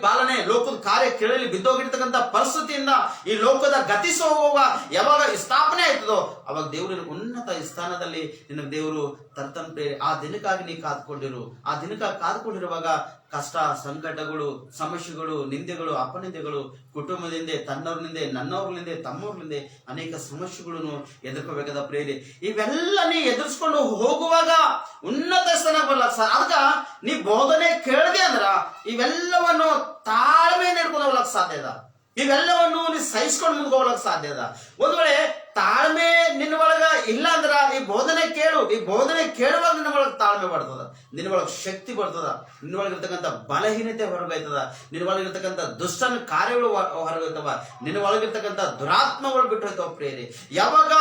ಪಾಲನೆ, ಲೋಕದ ಕಾರ್ಯ ಕೇಳಲಿ ಬಿದ್ದೋಗಿರ್ತಕ್ಕಂಥ ಪರಿಸ್ಥಿತಿಯಿಂದ ಈ ಲೋಕದ ಗತಿಸಿ ಹೋಗುವ ಯಾವಾಗ ಸ್ಥಾಪನೆ ಆಯ್ತದೋ ಅವಾಗ ದೇವರು ಉನ್ನತ ಸ್ಥಾನದಲ್ಲಿ ನಿನಗೆ ದೇವರು ತರ್ತನ್ ಪ್ರೇರೆ. ಆ ದಿನಕ್ಕಾಗಿ ನೀ ಕಾದ್ಕೊಂಡಿರು. ಆ ದಿನಕ್ಕಾಗಿ ಕಾದ್ಕೊಂಡಿರುವಾಗ ಕಷ್ಟ, ಸಂಕಟಗಳು, ಸಮಸ್ಯೆಗಳು, ನಿಂದೆಗಳು, ಅಪನಿಂದೆಗಳು, ಕುಟುಂಬದಿಂದ, ತನ್ನವ್ರನಿಂದ, ನನ್ನವ್ರಲಿಂದ, ತಮ್ಮವ್ರಲಿಂದ ಅನೇಕ ಸಮಸ್ಯೆಗಳನ್ನು ಎದುರ್ಕೋಬೇಕಾದ ಪ್ರೇರೆ. ಇವೆಲ್ಲ ನೀ ಎದುರಿಸ್ಕೊಂಡು ಹೋಗುವಾಗ ಉನ್ನತ ಸ್ಥಾನ ಬರ್ಲಕ್ಕ. ಅದಕ್ಕ ನೀ ಬೋಧನೆ ಕೇಳಿದೆ ಅಂದ್ರ ಇವೆಲ್ಲವನ್ನು ತಾಳ್ಮೆ ನಡ್ಕೊಂಡು ಹೋಗ್ಲಕ್ ಸಾಧ್ಯ ಅದ. ಇವೆಲ್ಲವನ್ನು ನೀ ಸಹಿಸ್ಕೊಂಡು ಮುಂದೆ ಹೋಗ್ಲಕ್ ಸಾಧ್ಯ ಅದ. ಒಂದ್ ವೇಳೆ ತಾಳ್ಮೆ ನಿನ್ನ ಒಳಗ ಇಲ್ಲ ಅಂದ್ರ ಈ ಬೋಧನೆ ಕೇಳು. ಈ ಬೋಧನೆ ಕೇಳುವಾಗ ನಿನ್ನ ಒಳಗೆ ತಾಳ್ಮೆ ಬರ್ತದ, ನಿನ್ನ ಒಳಗೆ ಶಕ್ತಿ ಬರ್ತದ, ನಿನ್ನ ಒಳಗಿರ್ತಕ್ಕಂಥ ಬಲಹೀನತೆ ಹೊರಗೋಯ್ತದ, ನಿನ್ನ ಒಳಗಿರ್ತಕ್ಕಂಥ ದುಷ್ಟನ ಕಾರ್ಯಗಳು ಹೊರಗೋಯ್ತವ, ನಿನ್ನ ಒಳಗಿರ್ತಕ್ಕಂಥ ದುರಾತ್ಮಗಳು ಬಿಟ್ಟು ಹೋಯ್ತವ ಪ್ರೇರಿ. ಯಾವಾಗ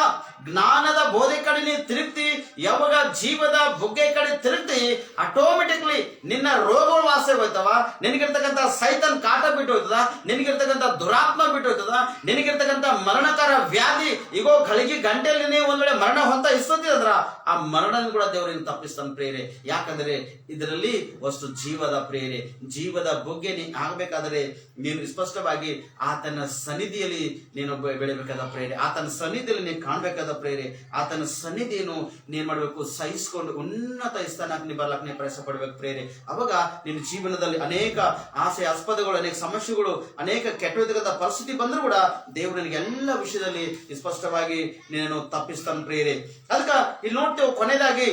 ಜ್ಞಾನದ ಬೋಧೆ ಕಡೆ ನೀ ತಿರುಗ್ತಿ, ಯಾವಾಗ ಜೀವದ ಬುಗ್ಗೆ ಕಡೆ ತಿರುಗ್ತಿ, ಆಟೋಮೆಟಿಕ್ಲಿ ನಿನ್ನ ರೋಗಗಳು ವಾಸ ಹೋಯ್ತವ, ನಿನಗಿರ್ತಕ್ಕಂಥ ಸೈತನ್ ಕಾಟ ಬಿಟ್ಟು ಹೋಯ್ತದ, ನಿನಗಿರ್ತಕ್ಕಂಥ ದುರಾತ್ಮ ಬಿಟ್ಟು ಹೋಯ್ತದ, ನಿನಗಿರ್ತಕ್ಕಂಥ ಮರಣಕರ ವ್ಯಾಧಿ ಈಗೋ ಗಳಿಗೆ ಗಂಟೆಯಲ್ಲಿ ಒಂದ್ ವೇಳೆ ಮರಣ ಹೊಂತ ಇಸ್ತತಿ ಅಂದ್ರ ಆ ಮರಣ ಕೂಡ ದೇವರಿಗೆ ತಪ್ಪಿಸ್ತಾನ ಪ್ರೇರೆ. ಯಾಕಂದ್ರೆ ಇದರಲ್ಲಿ ವಸ್ತು ಜೀವದ ಪ್ರೇರೆ. ಜೀವದ ಬುಗ್ಗೆ ನೀ ಆಗ್ಬೇಕಾದ್ರೆ ನೀನು ಸ್ಪಷ್ಟವಾಗಿ ಆತನ ಸನ್ನಿಧಿಯಲ್ಲಿ ನೀನು ಬೆಳಿಬೇಕಾದ ಪ್ರೇರೆ. ಆತನ ಸನ್ನಿಧಿಯಲ್ಲಿ ನೀನು ಕಾಣ್ಬೇಕಾದ ಪ್ರೇರೆ. ಆತನ ಸನ್ನಿಧಿಯನ್ನು ನೀನ್ ಮಾಡ್ಬೇಕು, ಸಹಿಸ್ಕೊಂಡು ಉನ್ನತ ಸ್ಥಾನಕ್ಕೆ ನೀ ಬರ್ಲಕ್ಕೆ ನೀ ಪ್ರಯಾಸ ಪಡ್ಬೇಕು ಪ್ರೇರೆ. ಅವಾಗ ನಿನ್ನ ಜೀವನದಲ್ಲಿ ಅನೇಕ ಆಸೆ ಆಸ್ಪದಗಳು, ಅನೇಕ ಸಮಸ್ಯೆಗಳು, ಅನೇಕ ಕೆಟ್ಟೋದಕ್ಕಂತ ಪರಿಸ್ಥಿತಿ ಬಂದ್ರು ಕೂಡ ದೇವರು ನಿನಗೆ ಎಲ್ಲ ವಿಷಯದಲ್ಲಿ ಸ್ಪಷ್ಟ ಸ್ಪಷ್ಟವಾಗಿ ನೀನು ತಪ್ಪಿಸ್ತಾನೆ ಪ್ರಿಯರೇ. ಅದಕ್ಕ ಇಲ್ಲಿ ನೋಡ್ತೇವೆ ಕೊನೆಯದಾಗಿ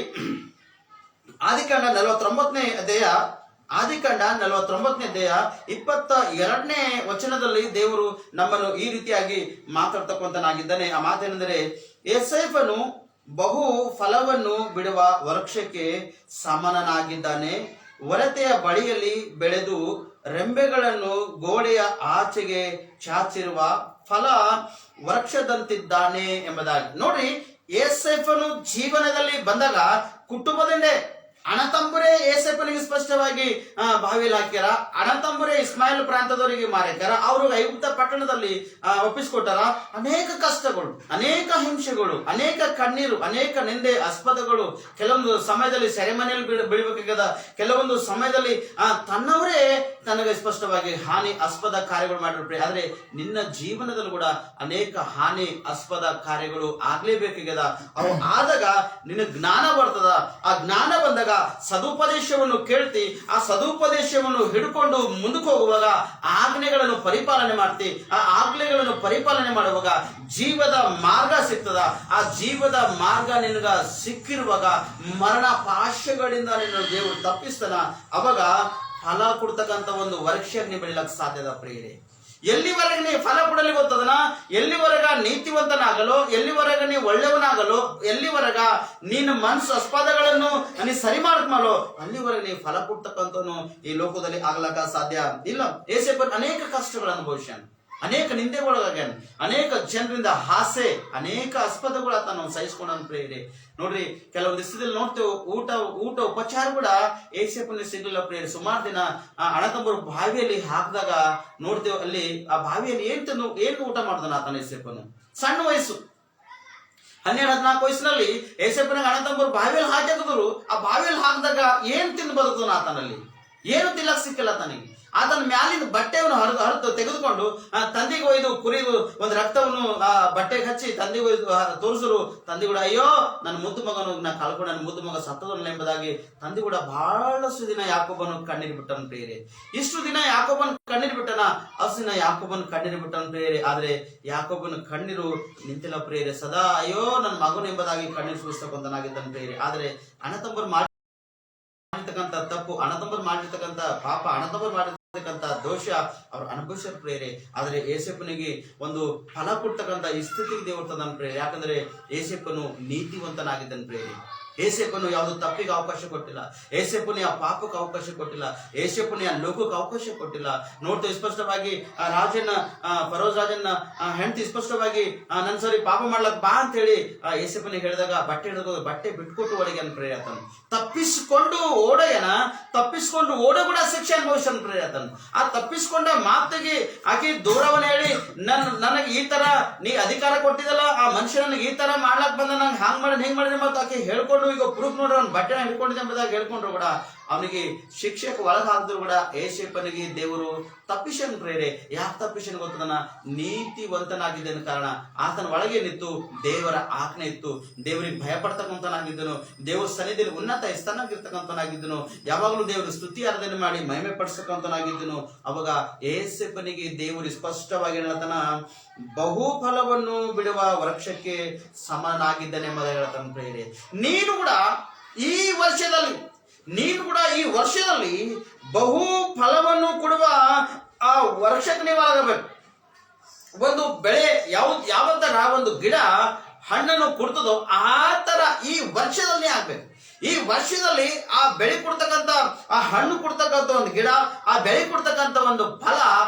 ಆದಿಕಾಂಡ 49ನೇ ಅಧ್ಯಾಯ 22ನೇ ವಚನದಲ್ಲಿ ದೇವರು ನಮ್ಮನ್ನು ಈ ರೀತಿಯಾಗಿ ಮಾತಾಡ್ತಕ್ಕಂತನಾಗಿದ್ದಾನೆ. ಆ ಮಾತೇನೆಂದರೆ, ಯೋಸೇಫನು ಬಹು ಫಲವನ್ನು ಬಿಡುವ ವೃಕ್ಷಕ್ಕೆ ಸಮಾನನಾಗಿದ್ದಾನೆ. ಒರತೆಯ ಬಳಿಯಲ್ಲಿ ಬೆಳೆದು ರೆಂಬೆಗಳನ್ನು ಗೋಡೆಯ ಆಚೆಗೆ ಚಾಚಿರುವ ಫಲ ವೃಕ್ಷದಂತಿದ್ದಾನೆ ಎಂಬುದಾಗಿ. ನೋಡ್ರಿ, ಯೋಸೇಫನು ಜೀವನದಲ್ಲಿ ಬಂದಾಗ ಕುಟುಂಬದಿಂದ ಅಣ್ಣತಂಬರೇ ಯೋಸೇಫನಿಗೆ ಸ್ಪಷ್ಟವಾಗಿ ಬಾವಿಯಲ್ಲಿ ಹಾಕ್ಯಾರ. ಅಣ್ಣತಂಬರೇ ಇಸ್ಮಾಯಿಲ್ ಪ್ರಾಂತದವರಿಗೆ ಮಾರ್ಯಾರ. ಅವರು ಐಗುಪ್ತ ಪಟ್ಟಣದಲ್ಲಿ ಒಪ್ಪಿಸಿಕೊಟ್ಟಾರ. ಅನೇಕ ಕಷ್ಟಗಳು, ಅನೇಕ ಹಿಂಸೆಗಳು, ಅನೇಕ ಕಣ್ಣೀರು, ಅನೇಕ ನಿಂದೆ, ಆಸ್ಪದಗಳು, ಕೆಲವೊಂದು ಸಮಯದಲ್ಲಿ ಸೆರೆಮನೆಯಲ್ಲಿ ಬೀಳಬೇಕಾಗದ, ಕೆಲವೊಂದು ಸಮಯದಲ್ಲಿ ತನ್ನವರೇ ತನಗೆ ಸ್ಪಷ್ಟವಾಗಿ ಹಾನಿ ಆಸ್ಪದ ಕಾರ್ಯಗಳು ಮಾಡಿರ್ತಾರೆ. ಆದ್ರೆ ನಿನ್ನ ಜೀವನದಲ್ಲೂ ಕೂಡ ಅನೇಕ ಹಾನಿ ಆಸ್ಪದ ಕಾರ್ಯಗಳು ಆಗ್ಲೇಬೇಕಾಗ್ಯದ. ಅವು ಆದಾಗ ನಿನ್ನ ಜ್ಞಾನ ಬರ್ತದ. ಆ ಜ್ಞಾನ ಬಂದಾಗ ಸದುಪದೇಶವನ್ನು ಕೇಳ್ತಿ. ಆ ಸದುಪದೇಶವನ್ನು ಹಿಡ್ಕೊಂಡು ಮುಂದಕ್ಕೆ ಹೋಗುವಾಗ ಆಜ್ಞೆಗಳನ್ನು ಪರಿಪಾಲನೆ ಮಾಡ್ತಿ. ಆ ಆಜ್ಞೆಗಳನ್ನು ಪರಿಪಾಲನೆ ಮಾಡುವಾಗ ಜೀವದ ಮಾರ್ಗ ಸಿಗ್ತದ. ಆ ಜೀವದ ಮಾರ್ಗ ನಿನಗ ಸಿಕ್ಕಿರುವಾಗ ಮರಣ ಪಾಶಗಳಿಂದ ನಿನ್ನ ದೇವರು ತಪ್ಪಿಸ್ತಾನ. ಅವಾಗ ಫಲ ಕೊಡ್ತಕ್ಕಂಥ ಒಂದು ವೃಕ್ಷ ಬೆಳಿಲಕ್ಕೆ ಸಾಧ್ಯದ ಪ್ರಿಯರೇ. ಎಲ್ಲಿವರೆಗೆ ನೀ ಫಲ ಕೊಡಲಿ ಗೊತ್ತದನ, ಎಲ್ಲಿವರೆಗ ನೀತಿವಂತನಾಗಲು, ಎಲ್ಲಿವರೆಗ ನೀ ಒಳ್ಳೆಯವನಾಗಲು, ಎಲ್ಲಿವರೆಗ ನೀನು ಮನಸ್ಸು ಅಸ್ಪದಗಳನ್ನು ನೀ ಸರಿ ಮಾಡ್ಕಮಲು, ಅಲ್ಲಿವರೆಗೆ ನೀ ಫಲ ಕೊಡ್ತಕ್ಕಂಥವನು ಈ ಲೋಕದಲ್ಲಿ ಆಗ್ಲಕ್ಕ ಸಾಧ್ಯ ಇಲ್ಲ. ಯೋಸೇಫನು ಅನೇಕ ಕಷ್ಟಗಳನ್ನು ಅನುಭವಿಸ್ಯಾನ, ಅನೇಕ ನಿಂದೆಗೊಳಗಾಗ್ಯಾನ, ಅನೇಕ ಜನರಿಂದ ಹಾಸೆ, ಅನೇಕ ಆಸ್ಪದಗಳು ಆತ ನಾವು ಸಹಿಸ್ಕೊಂಡನ್ ಪ್ರಿಯರೇ. ನೋಡ್ರಿ, ಕೆಲವೊಂದು ದಿವಸದಲ್ಲಿ ನೋಡ್ತೇವೆ ಊಟ ಉಪಚಾರ ಕೂಡ ಯೋಸೇಫನಿಗೆ ಸಿಗ್ಲಿಲ್ಲ ಪ್ರಿಯರೇ. ಸುಮಾರು ದಿನ ಅಣ್ಣತಂಬರು ಬಾವಿಯಲ್ಲಿ ಹಾಕಿದಾಗ ನೋಡ್ತೇವೆ, ಅಲ್ಲಿ ಆ ಬಾವಿಯಲ್ಲಿ ಏನು ಊಟ ಮಾಡ್ತಾನ ಆತನ ಯೋಸೇಫನು. ಸಣ್ಣ ವಯಸ್ಸು, 12-14 ವಯಸ್ಸಿನಲ್ಲಿ ಯೋಸೇಫನಿಗೆ ಅಣ್ಣತಂಬರು ಬಾವಿಯಲ್ಲಿ ಹಾಕಿದ್ರು. ಆ ಬಾವಿಯಲ್ಲಿ ಹಾಕಿದಾಗ ಏನ್ ತಿಂದು ಬದುಕುತ್ತಾನ ಆತನಲ್ಲಿ? ಏನು ತಿನ್ನಕ್ ಸಿಕ್ಕಿಲ್ಲ ತನಗೆ. ಆತನ ಮ್ಯಾಲಿನ ಬಟ್ಟೆಯನ್ನು ಹರಿದು ತೆಗೆದುಕೊಂಡು ತಂದೆಗೆ ಒಯ್ದು ಕುರಿದು ಒಂದು ರಕ್ತವನ್ನು ಬಟ್ಟೆಗೆ ಹಚ್ಚಿ ತಂದೆಗೆ ಒಯ್ದು ತೋರಿಸಿದ್ರು. ತಂದೆ ಕೂಡ, ಅಯ್ಯೋ ನನ್ನ ಮುದ್ದು ಮಗನು ನಾ ಕಳ್ಕೊಂಡು ನನ್ನ ಮುದ್ದು ಮಗ ಸತ್ತದಲ್ಲ ಎಂಬುದಾಗಿ ತಂದೆ ಕೂಡ ಬಹಳಷ್ಟು ದಿನ ಯಾಕೋಬನು ಕಣ್ಣೀರು ಬಿಟ್ಟನು ಪ್ರಿಯರೇ. ಇಷ್ಟು ದಿನ ಯಾಕೋಬನ್ ಕಣ್ಣೀರು ಬಿಟ್ಟನ, ಅಷ್ಟು ದಿನ ಯಾಕೋಬನ್ ಕಣ್ಣೀರು ಬಿಟ್ಟನು ಪ್ರಿಯರೇ. ಆದ್ರೆ ಯಾಕೋಬನ ಕಣ್ಣೀರು ನಿಂತಿಲ್ಲ ಪ್ರಿಯರೇ. ಸದಾ ಅಯ್ಯೋ ನನ್ನ ಮಗನು ಎಂಬುದಾಗಿ ಕಣ್ಣೀರು ಸುರಿಸ್ತಕ್ಕಂತನಾಗಿದ್ದನು ಪ್ರಿಯರೇ. ಆದ್ರೆ ಅಣ್ಣತಂಬರು ಮಾಡಿರ್ತಕ್ಕಂಥ ತಪ್ಪು, ಅಣ್ಣತಂಬರು ಮಾಡಿರ್ತಕ್ಕಂಥ ಪಾಪ, ಅಣ್ಣತಂಬರು ಮಾಡಿರ್ತಕ್ಕಂಥ ದೋಷ ಅವ್ರು ಅನುಭವಿಸ್ಯಾರ ಪ್ರಿಯರೇ. ಆದ್ರೆ ಯೋಸೇಫನಿಗೆ ಒಂದು ಫಲ ಕೊಡ್ತಕ್ಕಂಥ ಈ ಸ್ಥಿತಿಗೆ ದೇವರು ತಂದನು ಪ್ರಿಯರೇ. ಯಾಕಂದ್ರೆ ಯೋಸೇಫನು ನೀತಿವಂತನಾಗಿದ್ದನು ಪ್ರಿಯರೇ. ಯೋಸೇಫನು ಯಾವುದು ತಪ್ಪಿಗೆ ಅವಕಾಶ ಕೊಟ್ಟಿಲ್ಲ. ಯೋಸೇಫನು ಆ ಪಾಪಕ್ಕೆ ಅವಕಾಶ ಕೊಟ್ಟಿಲ್ಲ. ಯೋಸೇಫನು ಆ ಲೋಕಕ್ಕೆ ಅವಕಾಶ ಕೊಟ್ಟಿಲ್ಲ. ನೋಡ್ತೇವೆ ಸ್ಪಷ್ಟವಾಗಿ ಫರೋಜ್ ರಾಜನ ಹೆಂಡತಿ ಸ್ಪಷ್ಟವಾಗಿ ನನ್ ಸರಿ ಪಾಪ ಮಾಡ್ಲಕ್ ಬಾ ಅಂತ ಹೇಳಿ ಯೋಸೇಫನಿಗೆ ಹೇಳಿದಾಗ ಬಟ್ಟೆ ಬಿಟ್ಕೊಟ್ಟು ಒಳಗೆ ಪ್ರೇರತನು ತಪ್ಪಿಸಿಕೊಂಡು ಓಡ ಕೂಡ ಶಿಕ್ಷೆ ಅನುಭವಿಸನ್ ಪ್ರೇರತನು. ಆ ತಪ್ಪಿಸಿಕೊಂಡ ಮಾತಿಗೆ ಆಕೆ ದೂರವನ್ನ ಹೇಳಿ ನನಗೆ ಈ ತರ ನೀ ಅಧಿಕಾರ ಕೊಟ್ಟಿದಲ್ಲ, ಆ ಮನುಷ್ಯ ನನಗೆ ಈ ತರ ಮಾಡ್ಲಕ್ ಬಂದ, ನಂಗೆ ಹಂಗ್ ಮಾಡಿದ್ರೆ ಮತ್ತು ಆಕೆ ಹೇಳ್ಕೊಂಡು ಈಗ ಪ್ರೂಫ್ ನೋಡ್ರಿ ಅವ್ನ ಬಟ್ಟೆನ ಹಿಡ್ಕೊಂಡಿದ್ದೆ ಎಂಬುದಾಗಿ ಹೇಳ್ಕೊಂಡ್ರು ಕೂಡ ಅವನಿಗೆ ಶಿಕ್ಷೆಗೆ ಒಳಗಾದ್ರು ಕೂಡ ಯೋಸೇಫನಿಗೆ ದೇವರು ತಪ್ಪಿಸನ್ ಪ್ರೇರೆ. ಯಾಕೆ ತಪ್ಪಿಸನ್ ಗೊತ್ತದನ? ನೀತಿವಂತನಾಗಿದ್ದೇನೆ ಕಾರಣ ಆತನ ಒಳಗೆ ನಿಂತು ದೇವರ ಆಜ್ಞೆ ಇತ್ತು, ದೇವರಿಗೆ ಭಯ ಪಡ್ತಕ್ಕಂತನಾಗಿದ್ದನು, ದೇವರ ಸನ್ನಿಧಿಯಲ್ಲಿ ಉನ್ನತ ಸ್ಥಾನಕ್ಕಿರ್ತಕ್ಕಂತನಾಗಿದ್ದನು, ಯಾವಾಗಲೂ ದೇವರು ಸ್ತುತಿ ಆರಾಧನೆ ಮಾಡಿ ಮಹಿಮೆ ಪಡಿಸ್ತಕ್ಕಂತನಾಗಿದ್ದನು. ಅವಾಗ ಯೋಸೇಫನಿಗೆ ದೇವರು ಸ್ಪಷ್ಟವಾಗಿ ಹೇಳತನ, ಬಹು ಫಲವನ್ನು ಬಿಡುವ ವೃಕ್ಷಕ್ಕೆ ಸಮನಾಗಿದ್ದಾನೆ ಎಂಬುದಾಗಿ ಹೇಳ್ತಾನೆ ಪ್ರೇರೆ. ನೀನು ಕೂಡ ಈ ವರ್ಷದಲ್ಲಿ ಬಹು ಫಲವನ್ನು ಕೊಡುವ ಆ ವರ್ಷಕ್ಕೆ ನೀವು ಆಗಬೇಕು. ಒಂದು ಬೆಳೆ ಯಾವ ತರ ಒಂದು ಗಿಡ ಹಣ್ಣನ್ನು ಕೊಡ್ತದೋ ಆ ತರ ಈ ವರ್ಷದಲ್ಲಿ ಆಗ್ಬೇಕು. ಈ ವರ್ಷದಲ್ಲಿ ಆ ಬೆಳೆ ಕೊಡ್ತಕ್ಕಂಥ, ಆ ಹಣ್ಣು ಕೊಡ್ತಕ್ಕಂಥ ಒಂದು ಗಿಡ, ಆ ಬೆಳೆ ಕೊಡ್ತಕ್ಕಂಥ ಒಂದು ಫಲ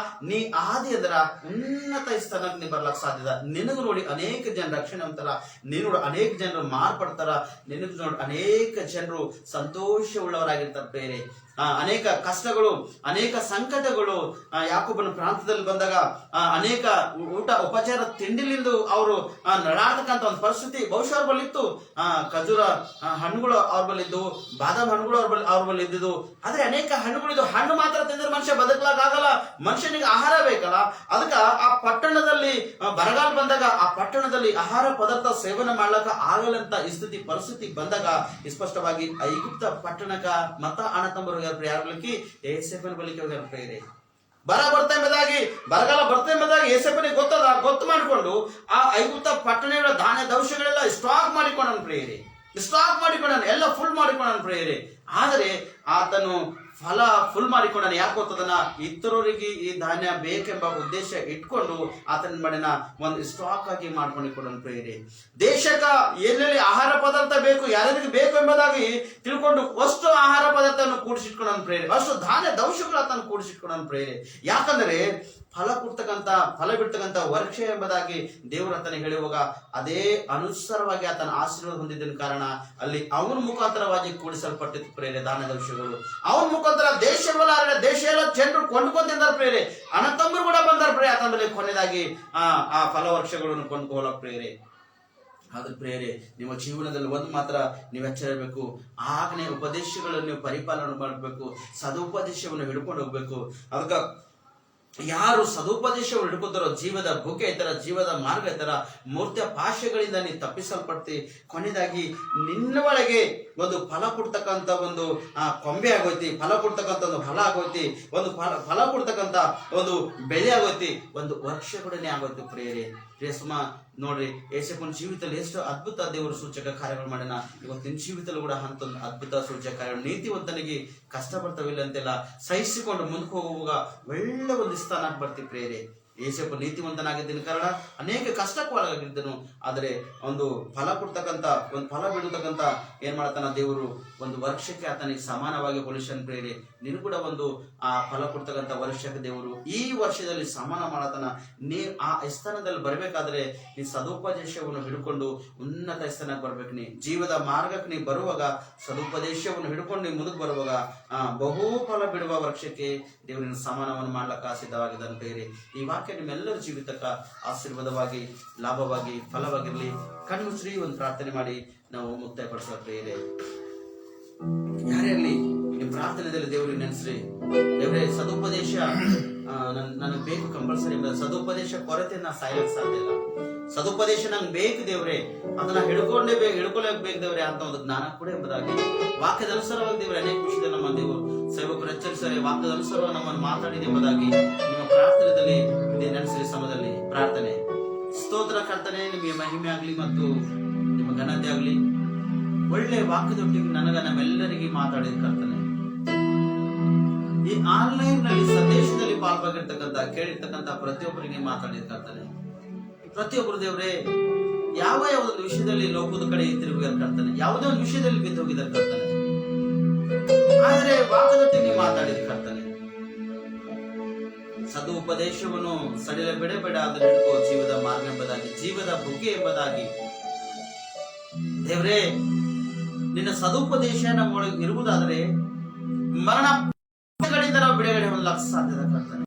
ನೀ ಆದಿ ಅದರ ಉನ್ನತ ಸ್ಥಾನಕ್ಕೆ ನೀ ಬರ್ಲಕ್ ಸಾಧ್ಯದ. ನಿನಗೂ ನೋಡಿ ಅನೇಕ ಜನ ರಕ್ಷಣೆ ಅಂತಾರ, ನೀನು ನೋಡಿ ಅನೇಕ ಜನರು ಮಾರ್ಪಡ್ತಾರ, ನಿನಗೂ ನೋಡಿ ಅನೇಕ ಜನರು ಸಂತೋಷ ಉಳ್ಳವರಾಗಿರ್ತಾರೆ ಬೇರೆ. ಅನೇಕ ಕಷ್ಟಗಳು, ಅನೇಕ ಸಂಕಟಗಳು ಯಾಕೋಬನ ಪ್ರಾಂತದಲ್ಲಿ ಬಂದಾಗ ಅನೇಕ ಊಟ ಉಪಚಾರ ತಿಂಡಿಲಿಂದ ಅವರು ನಡಾಡ್ತಕ್ಕಂಥ ಒಂದು ಪರಿಸ್ಥಿತಿ ಬಹುಶಃ ಅವ್ರ ಬಳಿ ಇತ್ತು. ಖಜೂರ ಹಣ್ಣುಗಳು ಅವ್ರ ಬಳಿ ಇದ್ದವು, ಬಾದಾಮ್ ಹಣ್ಣುಗಳು ಅವ್ರ ಬಳಿ ಇದ್ದಿದ್ದು. ಆದ್ರೆ ಅನೇಕ ಹಣ್ಣುಗಳಿದ್ದು, ಹಣ್ಣು ಮಾತ್ರ ತಿಂದ್ರೆ ಮನುಷ್ಯ ಬದುಕಲಾಗಲ್ಲ, ಮನುಷ್ಯನಿಗೆ ಆಹಾರ ಬೇಕಲ್ಲ. ಅದಕ್ಕ ಆ ಪಟ್ಟಣದಲ್ಲಿ ಬರಗಾಲ ಬಂದಾಗ ಆ ಪಟ್ಟಣದಲ್ಲಿ ಆಹಾರ ಪದಾರ್ಥ ಸೇವನೆ ಮಾಡ್ಲಕ್ಕ ಆಗಲ್ಲಂತ ಸ್ಥಿತಿ ಪರಿಸ್ಥಿತಿ ಬಂದಾಗ ಸ್ಪಷ್ಟವಾಗಿ ಐಗುಪ್ತ ಪಟ್ಟಣಕ್ಕ ಮತ ಅಣ್ಣ ತಮ್ಮರು ಯಾರ ಬಳಿಕೆ ಯೋಸೇಫನ ಬಳಿಕೆ ಹೋಗ್ಯಾರ ಪ್ರೇರೆ. ಬರ್ತಾ ಎಂಬುದಾಗಿ, ಬರಗಾಲ ಬರ್ತಾ ಎಂಬುದಾಗಿ ಏಸಪ್ಪನಿಗೆ ಗೊತ್ತು ಮಾಡಿಕೊಂಡು ಆ ಐಗುಪ್ತ ಪಟ್ಟಣಗಳ ಧಾನ್ಯ ದವಸಗಳೆಲ್ಲ ಸ್ಟಾಕ್ ಮಾಡಿಕೊಂಡನು ಪ್ರಿಯರೇ, ಸ್ಟಾಕ್ ಮಾಡಿಕೊಂಡನು, ಎಲ್ಲ ಫುಲ್ ಮಾಡಿಕೊಂಡನು ಪ್ರಿಯರೇ. ಆದರೆ ಆತನು ಫಲ ಫುಲ್ ಮಾಡಿಕೊಂಡನು. ಯಾಕೆ ಗೊತ್ತದನ, ಇತರರಿಗೆ ಈ ಧಾನ್ಯ ಬೇಕೆಂಬ ಉದ್ದೇಶ ಇಟ್ಕೊಂಡು ಆತನ ಮಾಡಿನ ಒಂದು ಸ್ಟಾಕ್ ಆಗಿ ಮಾಡ್ಕೊಂಡಿಕೊಂಡನು ಪ್ರಿಯರೇ. ದೇಶಕ್ಕ ಎಲ್ಲೆಲ್ಲಿ ಆಹಾರ ಪದಾರ್ಥ ಬೇಕು, ಯಾರ್ಯಾರಿಗೆ ಬೇಕು ಎಂಬುದಾಗಿ ತಿಳ್ಕೊಂಡು ಅಷ್ಟು ಆಹಾರ ಪದಾರ್ಥವನ್ನು ಕೂಡಿಸಿಟ್ಕೊಂಡನು ಪ್ರಿಯರೇ, ಅಷ್ಟು ಧಾನ್ಯ ದವಸಗಳು ಆತನು ಕೂಡಿಸಿಟ್ಕೊಂಡನು ಪ್ರಿಯರೇ. ಯಾಕಂದ್ರೆ ಫಲ ಬಿಡ್ತಕ್ಕಂಥ ವರ್ಷ ಎಂಬುದಾಗಿ ದೇವರು ಆತನಿಗೆ ಹೇಳುವಾಗ ಅದೇ ಅನುಸಾರವಾಗಿ ಆತನ ಆಶೀರ್ವಾದ ಹೊಂದಿದ್ದ ಕಾರಣ ಅಲ್ಲಿ ಅವನ ಮುಖಾಂತರವಾಗಿ ಕೂಡಿಸಲ್ಪಟ್ಟಿತ್ತು ಪ್ರೇರೆ ದಾನ ದವಸಗಳು. ಅವನ ಮುಖಾಂತರ ದೇಶ ಎಲ್ಲ ಜನರು ಕೊಂಡ್ಕೊಂತಿದ್ದಾರೆ ಪ್ರೇರೆ, ಅಣ್ಣತಮ್ಮರು ಕೂಡ ಬಂದಾರ ಪ್ರೇರೆ. ಆತಂದ್ರೆ ಕೊನೆಯದಾಗಿ ಆ ಫಲವರ್ಷಗಳನ್ನು ಕೊಂಡ್ಕೊಳ್ಳೋಕ್ ಪ್ರೇರೆ. ಆದ್ರೆ ಪ್ರೇರೆ, ನಿಮ್ಮ ಜೀವನದಲ್ಲಿ ಒಂದು ಮಾತ್ರ ನೀವು ಎಚ್ಚರ ಇರಬೇಕು, ಆಜ್ಞೆ ಉಪದೇಶಗಳನ್ನು ನೀವು ಪರಿಪಾಲನೆ ಮಾಡಬೇಕು, ಸದುಪದೇಶವನ್ನು ಹಿಡ್ಕೊಂಡು ಹೋಗ್ಬೇಕು. ಅದಕ್ಕೆ ಯಾರು ಸದುಪದೇಶವನ್ನು ಹಿಡ್ಕೊತಾರೋ ಜೀವದ ಬುಗ್ಗೆ ಐತರ, ಜೀವದ ಮಾರ್ಗ ಐತರ, ಮೂರ್ತಿಯ ಪಾಶಗಳಿಂದ ನೀ ತಪ್ಪಿಸಲ್ಪಡ್ತಿ. ಕೊನೆಯದಾಗಿ ನಿನ್ನ ಒಳಗೆ ಒಂದು ಫಲ ಕೊಡ್ತಕ್ಕಂಥ ಒಂದು ಕೊಂಬೆ ಆಗೋಯ್ತಿ, ಫಲ ಕೊಡ್ತಕ್ಕಂಥ ಒಂದು ಫಲ ಆಗೋಯ್ತಿ, ಒಂದು ಫಲ ಕೊಡ್ತಕ್ಕಂಥ ಒಂದು ಬೆಳೆ ಆಗೋಯ್ತಿ, ಒಂದು ವರ್ಷಗಳನ್ನೇ ಆಗೋಯ್ತು ಪ್ರಿಯರೇ. ಸುಮ ನೋಡ್ರಿ, ಏಸಪ್ಪನ ಜೀವಿತದಲ್ಲಿ ಎಷ್ಟು ಅದ್ಭುತ ದೇವರು ಸೂಚಕ ಕಾರ್ಯಗಳು ಮಾಡೋಣ. ಇವತ್ತಿನ ಜೀವಿತಲ್ಲೂ ಕೂಡ ಅಂತ ಅದ್ಭುತ ಸೂಚಕ ಕಾರ್ಯಗಳು. ನೀತಿವಂತನಿಗೆ ಕಷ್ಟ ಬರ್ತಾವಿಲ್ಲ ಅಂತೆಲ್ಲ ಸಹಿಸಿಕೊಂಡು ಮುಂದಕ್ಕೆ ಹೋಗುವಾಗ ಒಳ್ಳೆ ಒಂದು ಸ್ಥಾನಕ್ಕೆ ಬರ್ತೀವಿ ಪ್ರೇರೆ. ಏಸಪ್ಪ ನೀತಿವಂತನಾಗಿದ್ದ ಕಾರಣ ಅನೇಕ ಕಷ್ಟಕ್ಕೆ ಒಳಗಾಗಿದ್ದನು. ಆದರೆ ಒಂದು ಫಲ ಕೊಡ್ತಕ್ಕಂಥ, ಒಂದು ಫಲ ಬಿಡತಕ್ಕಂಥ ಏನ್ ಮಾಡ್ತಾನ ದೇವರು, ಒಂದು ವರ್ಷಕ್ಕೆ ಆತನಿಗೆ ಸಮಾನವಾಗಿ ಹೋಲಿಸನ್ ಪ್ರೇರೆ. ನೀನು ಕೂಡ ಒಂದು ಆ ಫಲ ಕೊಡ್ತಕ್ಕಂಥ ವರ್ಷಕ್ಕೆ ದೇವರು ಈ ವರ್ಷದಲ್ಲಿ ಸಮಾನ ಮಾಡತನ. ನೀ ಆ ಸ್ಥಾನದಲ್ಲಿ ಬರ್ಬೇಕಾದ್ರೆ ನೀ ಸದುಪದೇಶವನ್ನು ಹಿಡ್ಕೊಂಡು ಉನ್ನತ ಸ್ಥಾನಕ್ಕೆ ಬರ್ಬೇಕು. ನೀ ಜೀವದ ಮಾರ್ಗಕ್ಕೆ ನೀ ಬರುವಾಗ ಸದುಪದೇಶವನ್ನು ಹಿಡ್ಕೊಂಡು ನೀ ಮುಂದಕ್ಕೆ ಬರುವಾಗ ಬಹು ಫಲ ಬಿಡುವ ವರ್ಷಕ್ಕೆ ದೇವರಿನ ಸಮಾನವನ್ನು ಮಾಡ್ಲಕ್ಕ ಸಿದ್ಧವಾಗಿದ್ದಾನೆ ಪ್ರೇರೆ. ಈ ವಾಕ್ಯ ನಿಮ್ಮೆಲ್ಲರ ಜೀವಿತಕ್ಕ ಆಶೀರ್ವಾದವಾಗಿ, ಲಾಭವಾಗಿ, ಫಲವಾಗಿರ್ಲಿ. ಕಣ್ಮುಚ್ಚ್ರಿ ಒಂದು ಪ್ರಾರ್ಥನೆ ಮಾಡಿ ನಾವು ಮುಕ್ತಾಯ ಪಡಿಸುವ ಪ್ರೇರೆ. ಯಾರೇ ಇರ್ಲಿ, ನಿಮ್ಮ ಪ್ರಾರ್ಥನೆಯಲ್ಲಿ ದೇವರಿಗೆ ನೆನೆಸ್ರಿ. ದೇವರೇ, ಸದುಪದೇಶ ನನಗೆ ಬೇಕು ಕಂಪಲ್ಸರಿ. ಸದುಪದೇಶ ಕೊರತೆ ನಾ ಸಾಯಲಿಕ್ಕೆ ಸಾಧ್ಯ ಇಲ್ಲ. ಸದುಪದೇಶ ನಂಗೆ ಬೇಕು ದೇವ್ರೆ, ಅದನ್ನ ಹಿಡ್ಕೊಳ್ಳೇಬೇಕು ದೇವ್ರೆ ಅಂತ ಒಂದು ಜ್ಞಾನ ಕೂಡ ಎಂಬುದಾಗಿ ವಾಕ್ಯದ ಅನುಸಾರವಾಗಿ ದೇವ್ರೆ ಅನೇಕ ವಿಷಯದಲ್ಲಿ ನಮ್ಮ ದೇವರು ಸೇವಕರು ಎಚ್ಚರಿಸರೆ ವಾಕ್ಯದ ಅನುಸಾರವಾಗಿ ನಮ್ಮನ್ನು ಮಾತಾಡಿದೆ ಎಂಬುದಾಗಿ ನಿಮ್ಮ ಪ್ರಾರ್ಥನೆಯಲ್ಲಿ ನೆನೆಸಿದ ಸಮಯದಲ್ಲಿ ಪ್ರಾರ್ಥನೆ. ಸ್ತೋತ್ರ ಕರ್ತನೆ, ನಿಮಗೆ ಮಹಿಮೆ ಆಗ್ಲಿ ಮತ್ತು ನಿಮ್ಮ ಘನತೆ ಆಗ್ಲಿ. ಒಳ್ಳೆ ವಾಕ್ಯದೊಟ್ಟಿಗೆ ನಮ್ಮೆಲ್ಲರಿಗೆ ಮಾತಾಡಿದ ಕರ್ತನೆ. ಈ ಆನ್ಲೈನ್ ನಲ್ಲಿ ಸಂದೇಶದಲ್ಲಿ ಪಾಲ್ವಾಗಿರ್ತಕ್ಕಂಥ, ಕೇಳಿರ್ತಕ್ಕಂಥ ಪ್ರತಿಯೊಬ್ಬರಿಗೆ ಮಾತಾಡಿದ ಕರ್ತನೆ. ಪ್ರತಿಯೊಬ್ಬರು ದೇವ್ರೆ ಯಾವ ಒಂದು ವಿಷಯದಲ್ಲಿ ಲೋಕದ ಕಡೆ ತಿರುಗಿದಾರೆ ಕರ್ತನೆ, ಯಾವುದೇ ಒಂದು ವಿಷಯದಲ್ಲಿ ಬಿದ್ದು ಹೋಗಿದ್ದಾರೆ ಕರ್ತನೆ. ಆದರೆ ವಾಕ್ಯದೊಟ್ಟಿಗೆ ಮಾತಾಡಿದ ಕರ್ತನೆ. ಸದುಪದೇಶವನ್ನು ಸಡಿಲ ಬಿಡಬೇಡ, ಅದನ್ನು ಹಿಡ್ಕೋ ಜೀವದ ಮಾರ್ಗ ಎಂಬುದಾಗಿ, ಜೀವದ ಬುಗ್ಗೆ ಎಂಬುದಾಗಿ. ದೇವ್ರೇ, ನಿನ್ನ ಸದುಪದೇಶ ನಮ್ಮೊಳಗೆ ಇರುವುದಾದರೆ ಮರಣಗಳಿಂದ ನಾವು ಬಿಡುಗಡೆ ಹೊಂದಲಾಕ ಸಾಧ್ಯತೆ ಕರ್ತನೆ.